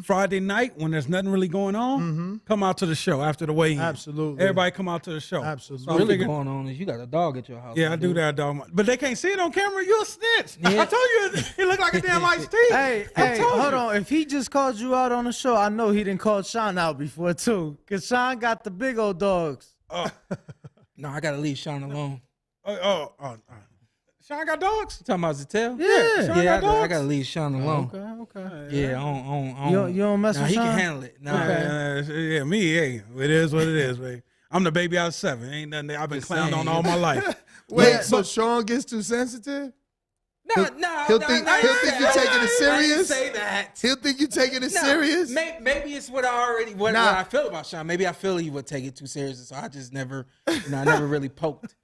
Friday night, when there's nothing really going on, come out to the show after the weigh-in. Absolutely. Everybody come out to the show. Absolutely. So I Really figured- going on is you got a dog at your house. yeah, I do that, dog. But they can't see it on camera. You a snitch. I told you, it looked like a damn iced tea. Hey, I told hold you. on. If he just called you out on the show, I know he didn't call Sean out before too, because Sean got the big old dogs. No, I got to leave Sean alone. Sean got dogs? You talking about Zattel? Yeah. Sean Yeah, got I dogs? got to leave Sean alone. Okay. Yeah, I don't. You don't mess Nah, with he Sean? can handle it. Nah, Yeah, me, hey, it is what it is, baby. I'm the baby out of 7. Ain't nothing. I've been Just clowned saying. on all my life. Wait, so Sean gets too sensitive? No, he'll think you're taking it serious? I didn't say that. He'll think you're taking it No, serious? Maybe it's what I feel about Sean. Maybe I feel he would take it too seriously, so I just never, I never really poked,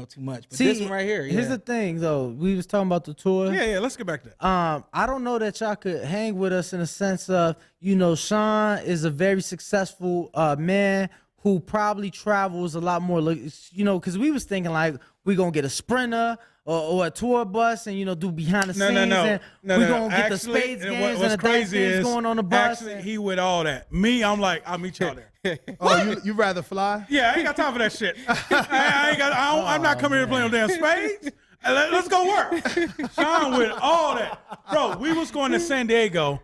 too much. But this one right here, Here's the thing, though. We was talking about the tour. Yeah, let's get back to that. I don't know that y'all could hang with us in the sense of, Sean is a very successful man who probably travels a lot more, because we was thinking like we gonna get a Sprinter or a tour bus and do behind the scenes. And we gonna get the Spades games and the dice games going on the bus. Actually, he with all that. Me, I'm like, I'll meet y'all there. Oh, you rather fly? Yeah, I ain't got time for that shit. I'm not coming here to play no damn spades. Let's go work. Sean with all that. Bro, we was going to San Diego.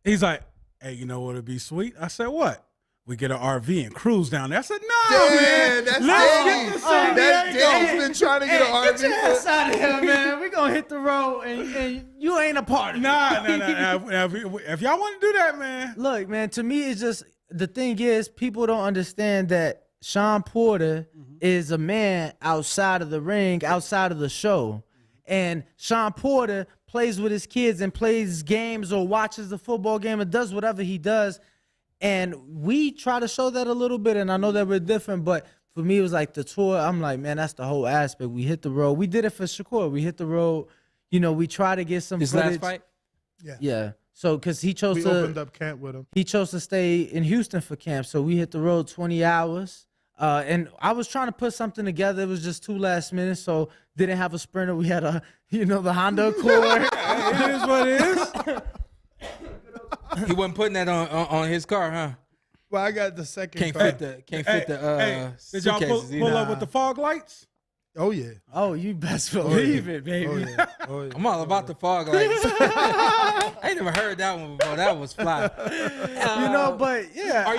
He's like, hey, you know what would be sweet? I said, what? We get an RV and cruise down there. I said, no, man. That's Let's Danny. get to San That's Diego. Danny's been trying to get an RV. Get your ass out of here, man. We gonna hit the road and you ain't a part of it. Nah. If y'all want to do that, man. Look, man, to me, it's just, the thing is, people don't understand that Sean Porter is a man outside of the ring, outside of the show. And Sean Porter plays with his kids and plays games or watches the football game and does whatever he does. And we try to show that a little bit, and I know that we're different, but for me, it was like the tour. I'm like, man, that's the whole aspect. We hit the road. We did it for Shakur. We hit the road. You know, we try to get some His footage. last fight? Yeah. So, because he chose We to opened up camp with him. he chose to stay in Houston for camp. So we hit the road 20 hours. And I was trying to put something together. It was just too last minute. So didn't have a Sprinter. We had the Honda Accord. It is what it is. He wasn't putting that on his car, huh? Well, I got the second Can't car. fit the Did y'all pull suitcases either. up with the fog lights? Oh yeah. Oh, you best believe it, baby. Oh yeah. Oh yeah. I'm all about the fog lights. I ain't never heard that one before. That was fly. But yeah. Are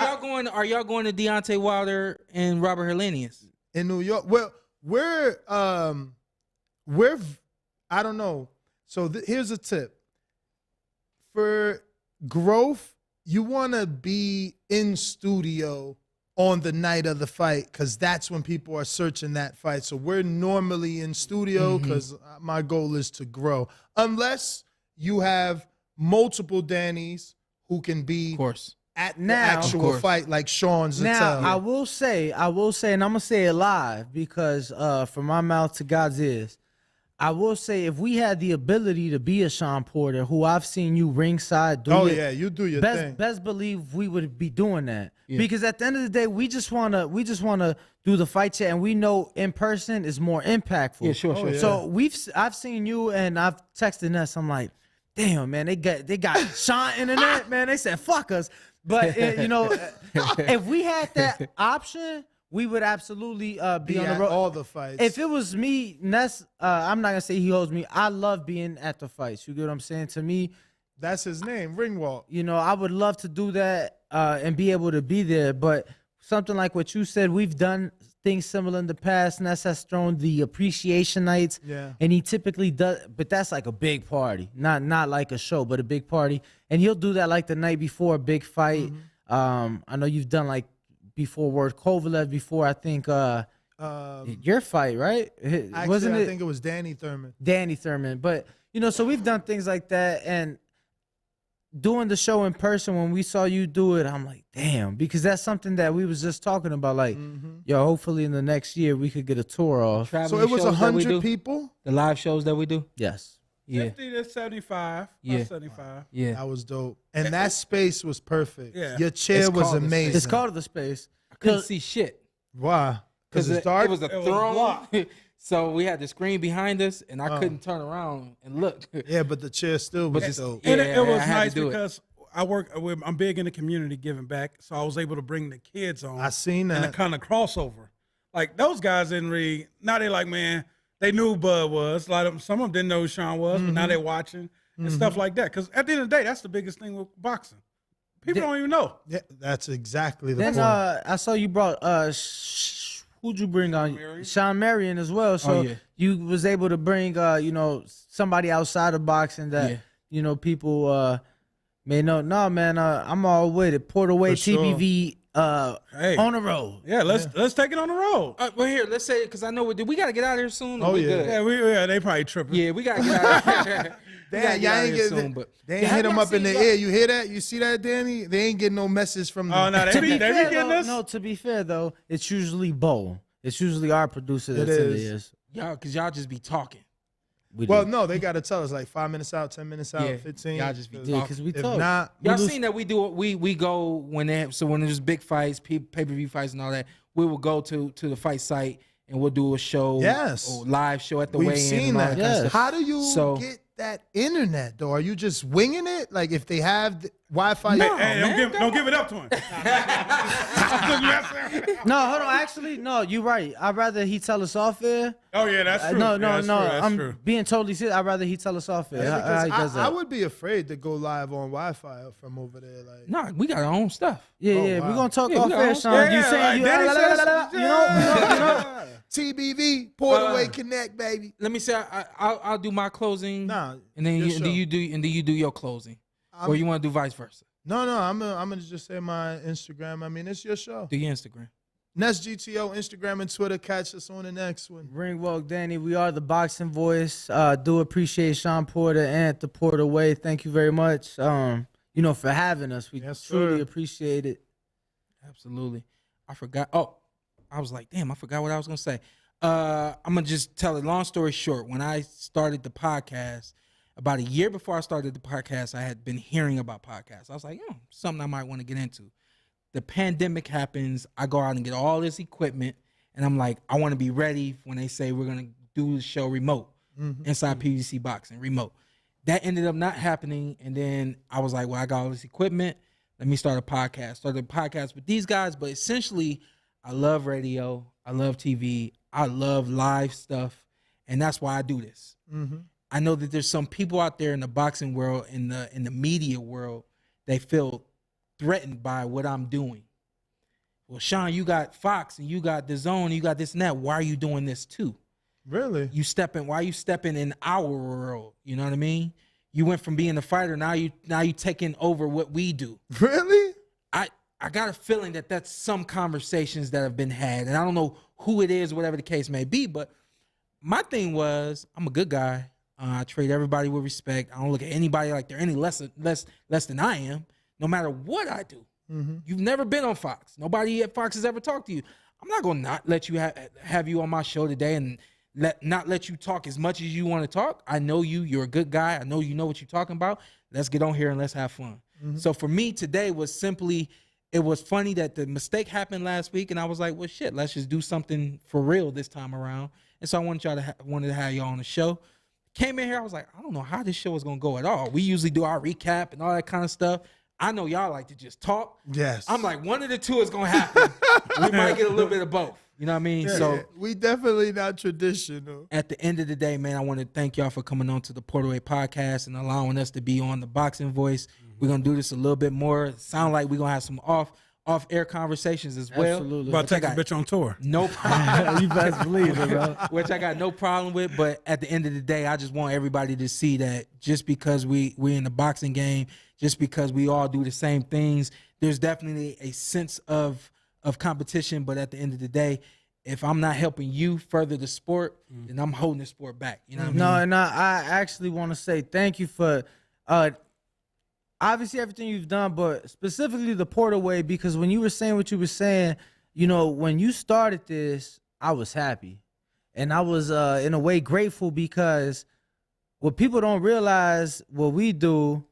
y'all going to Deontay Wilder and Robert Hellenius? In New York. Well, we're I don't know. So here's a tip. For growth, you want to be in studio on the night of the fight because that's when people are searching that fight. So we're normally in studio because my goal is to grow. Unless you have multiple Dannys who can be Of course. at the Now- actual Of course. fight like Sean Zattel. Now, I will say, and I'm going to say it live because from my mouth to God's ears, I will say if we had the ability to be a Sean Porter, who I've seen you ringside do it, yeah, you do your thing. best believe we would be doing that. Because at the end of the day, we just wanna do the fight chat, and we know in person is more impactful. Yeah, sure. yeah. So I've seen you, and I've texted Ness. I'm like, damn, man, they got Sean internet, man. They said fuck us, but if we had that option, we would absolutely be on the at road. all the fights. If it was me, Ness, I'm not gonna say he holds me. I love being at the fights. You get what I'm saying? To me, That's his name, Ringwalk. I would love to do that and be able to be there. But something like what you said, we've done things similar in the past. Ness has thrown the appreciation nights, and he typically does. But that's like a big party, not like a show, but a big party. And he'll do that like the night before a big fight. I know you've done like before Word Kovalev, before I think your fight, right? Actually, I think it was Danny Thurman. Danny Thurman. But so we've done things like that, and doing the show in person, when we saw you do it, I'm like, damn, because that's something that we was just talking about. Like, yo, hopefully in the next year we could get a tour off. So it was 100 people? The live shows that we do? Yes. Yeah. 50 to 75. Yeah. 75. Yeah. That was dope. And that space was perfect. Yeah. Your chair It's was called the space. amazing. It's called the space. I couldn't see shit. Why? Because it's dark? It was a It was throne. blocked. So we had the screen behind us, and I couldn't turn around and look. Yeah, but the chair still was it's- dope. And Yeah, it was I had to nice do it. because I'm big in the community giving back, so I was able to bring the kids on. I seen and a that. kind of crossover. Like those guys didn't really. Now they like, man, they knew who Bud was. Like some of them didn't know who Sean was, but now they're watching and stuff like that. Because at the end of the day, that's the biggest thing with boxing. People don't even know. Yeah, that's exactly the Then point. I saw you brought who'd you bring on? Marion. Sean Marion as well. So yeah. you was able to bring somebody outside of boxing that people may know. No, man, I'm all with it. Porterweight For sure. TBV Hey. on the road. Yeah, let's take it on the road. Well, here, let's say, because I know we got to get out of here soon. or Oh, we yeah. good? Yeah, they probably tripping. Yeah, we got to get out of here. Damn, y'all ain't soon, but they ain't Have hit him y'all up in the seen- air. You hear that? You see that, Danny? They ain't getting no message from the Oh no, they To be be fair, getting though, this. no. To be fair though, it's usually Bo. It's usually our producer that's in the is. ears. Y'all, because y'all just be talking. We Well, do. no, they got to tell us like 5 minutes out, 10 minutes out, Yeah, 15. y'all just be yeah, because we If talk. not, Y'all lose- seen that we do we go when there's big fights, pay-per-view fights and all that. We will go to the fight site and we'll do a show, Yes. or live show at the we've weigh-in seen and all that. that kind of Yes. stuff. How do you So- get that internet though? Are you just winging it? Like if they have Wi-Fi? No. Hey, man, don't give it up to him. No, hold on. Actually, no, you're right. I'd rather he tell us off air. Oh yeah, that's true. No, Yeah, that's true. That's I'm true. being totally serious. I'd rather he tell us off air. Yeah, How he does because that. I would be afraid to go live on Wi-Fi from over there. Like, No, we got our own stuff. Yeah, Oh, yeah. wow. We're gonna talk Yeah, we off got air, our Sean. Yeah, you yeah, saying like you, Danny says, you know. TBV, Porterweight Connect, baby. Let me say I'll do my closing. Nah, and then your you, and then show. you do your closing, or you want to do vice versa? No, I'm gonna just say my Instagram. I mean, it's your show. Do your Instagram. Nest GTO, Instagram and Twitter. Catch us on the next one. Ring Walk Danny. We are the Boxing Voice. Do appreciate Sean Porter and the Porter Way. Thank you very much. For having us. We truly appreciate it. Absolutely. I forgot. Oh, I was like, damn, I forgot what I was gonna say. I'm gonna just tell it. Long story short, when I started the podcast, about a year before I started the podcast, I had been hearing about podcasts. I was like, something I might want to get into. The pandemic happens. I go out and get all this equipment, and I'm like, I want to be ready when they say we're gonna do the show remote, inside PVC Boxing remote. That ended up not happening, and then I was like, well, I got all this equipment. Let me start a podcast. Started a podcast with these guys, but essentially, I love radio. I love TV. I love live stuff, and that's why I do this. I know that there's some people out there in the boxing world, in the media world, they feel threatened by what I'm doing. Well, Sean, you got Fox and you got DAZN, you got this and that. Why are you doing this too? Really? Why are you stepping in our world? You know what I mean? You went from being a fighter, now you taking over what we do. Really? I got a feeling that that's some conversations that have been had, and I don't know who it is, whatever the case may be, but my thing was, I'm a good guy. I treat everybody with respect. I don't look at anybody like they're any less than I am, no matter what I do. You've never been on Fox. Nobody at Fox has ever talked to you. I'm not going to not let you have you on my show today and not let you talk as much as you want to talk. I know you. You're a good guy. I know you know what you're talking about. Let's get on here and let's have fun. So for me today was simply, it was funny that the mistake happened last week, and I was like, well, shit, let's just do something for real this time around. And so I wanted to have y'all on the show. Came in here, I was like, I don't know how this show is going to go at all. We usually do our recap and all that kind of stuff. I know y'all like to just talk. Yes. I'm like, one of the two is going to happen. We might get a little bit of both. You know what I mean? Yeah, so we definitely not traditional. At the end of the day, man, I want to thank y'all for coming on to the Porter Way podcast and allowing us to be on the Boxing Voice. We're going to do this a little bit more. Sound like we're going to have some off-air conversations as well. Absolutely. About to take a bitch on tour. No problem. You best believe it, bro. Which I got no problem with, but at the end of the day, I just want everybody to see that just because we're in the boxing game, just because we all do the same things, there's definitely a sense of competition, but at the end of the day, if I'm not helping you further the sport, then I'm holding the sport back. You know what I mean? No, and I actually want to say thank you for obviously everything you've done, but specifically the Porter Way, because when you were saying what you were saying, when you started this, I was happy. And I was, in a way, grateful, because what people don't realize, what we do,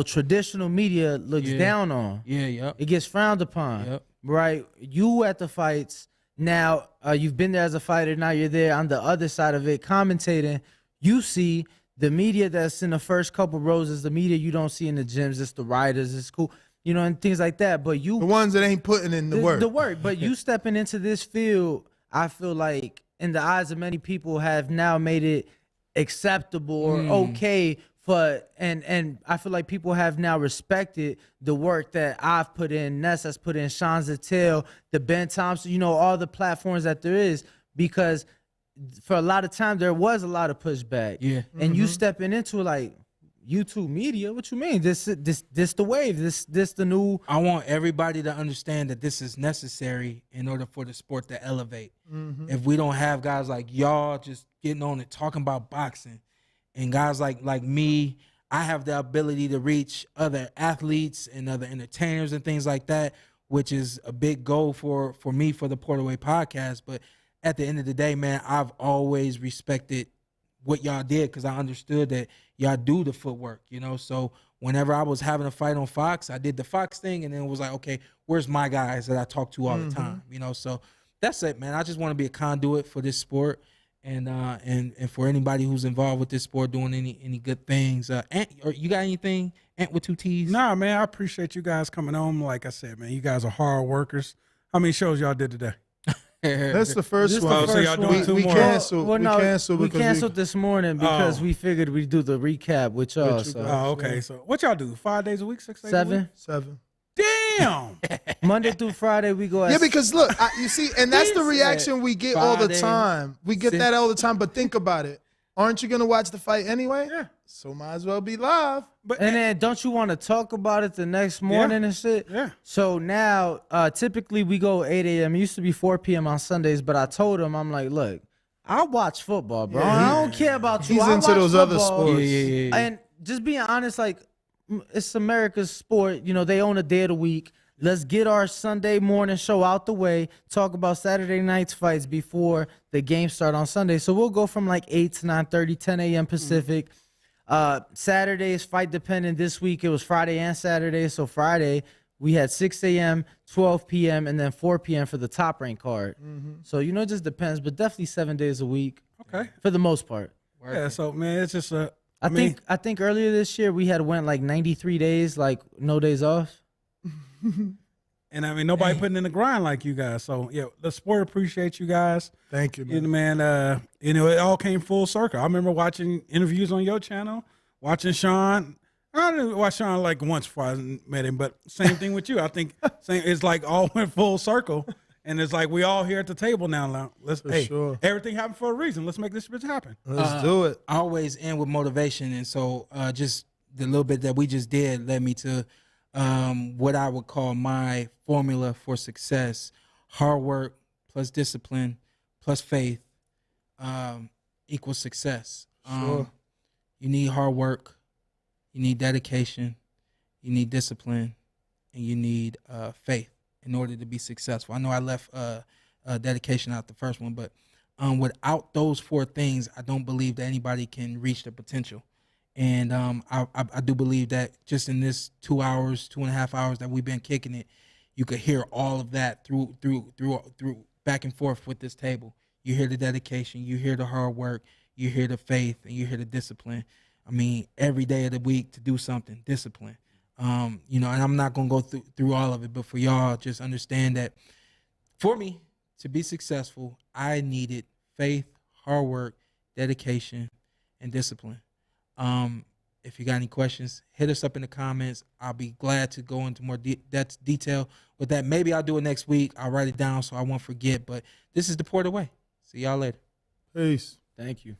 traditional media looks down on. Yeah, yep. It gets frowned upon, right? You at the fights, now you've been there as a fighter, now you're there on the other side of it, commentating. You see the media that's in the first couple rows is the media you don't see in the gyms. It's the writers. It's cool, and things like that. But the ones that ain't putting in the work. The work. But you stepping into this field, I feel like in the eyes of many people have now made it acceptable or okay for, and I feel like people have now respected the work that I've put in, Ness has put in, Sean Zattel, the Ben Thompson, all the platforms that there is, because for a lot of time there was a lot of pushback. Yeah. And you stepping into like YouTube media, what you mean? This the wave. This the new. I want everybody to understand that this is necessary in order for the sport to elevate. If we don't have guys like y'all just getting on and talking about boxing, and guys like me, I have the ability to reach other athletes and other entertainers and things like that, which is a big goal for me for the Porter Way podcast. But at the end of the day, man, I've always respected what y'all did, because I understood that y'all do the footwork, So whenever I was having a fight on Fox, I did the Fox thing, and then it was like, okay, where's my guys that I talk to all the time, So that's it, man. I just want to be a conduit for this sport, and for anybody who's involved with this sport doing any good things. Ant, or you got anything? Ant with 2 T's? Nah, man, I appreciate you guys coming on. Like I said, man, you guys are hard workers. How many shows y'all did today? That's the first one. So y'all doing 2 more? We canceled this morning because we figured we'd do the recap with y'all. Okay. So what y'all do? 5 days a week, 6 days a week? 7. Damn. Monday through Friday we go. Yeah, because look, you see, and that's the reaction we get all the time. We get that all the time. But think about it. Aren't you gonna watch the fight anyway? Yeah. So might as well be live. But And then don't you want to talk about it the next morning and shit? Yeah. So now, typically we go 8 a.m. It used to be 4 p.m. on Sundays, but I told him, I'm like, look, I watch football, bro. I don't care about you. He's I into watch those other football. sports. Yeah. And just being honest, like, it's America's sport. You know, they own a day of the week. Let's get our Sunday morning show out the way, talk about Saturday night's fights before the game start on Sunday. So we'll go from like 8 to 9:30, 10 a.m. Pacific. Saturdays fight dependent. This week it was Friday and Saturday. So Friday we had 6 a.m., 12 p.m., and then 4 p.m. for the top rank card. So, you know, it just depends, but definitely 7 days a week Okay. for the most part. Yeah. So man, it's just a. I think earlier this year we had went like 93 days, like no days off. And I mean, nobody putting in the grind like you guys. So yeah, the sport appreciates you guys. Thank you, You know, man. man, you know, it all came full circle. I remember watching interviews on your channel, watching Sean. I didn't watch Sean like once before I met him, but same thing with you. I think it's like all went full circle, and it's like we all here at the table now. Let's sure. everything happened for a reason. Let's make this bitch happen. Let's do it. I always end with motivation, and so just the little bit that we just did led me to what I would call my formula for success: hard work plus discipline plus faith equals success. Sure. You need hard work, you need dedication, you need discipline, and you need faith in order to be successful. I know I left dedication out the first one, but without those four things, I don't believe that anybody can reach their potential. And I do believe that just in this 2 hours, 2.5 hours that we've been kicking it, you could hear all of that through back and forth with this table. You hear the dedication, you hear the hard work, you hear the faith, and you hear the discipline. I mean, every day of the week to do something, discipline. You know, and I'm not gonna go through all of it, but for y'all, just understand that for me to be successful, I needed faith, hard work, dedication, and discipline. If you got any questions, hit us up in the comments. I'll be glad to go into more detail with that. Maybe I'll do it next week. I'll write it down so I won't forget. But this is The Port Away. See y'all later. Peace. Thank you.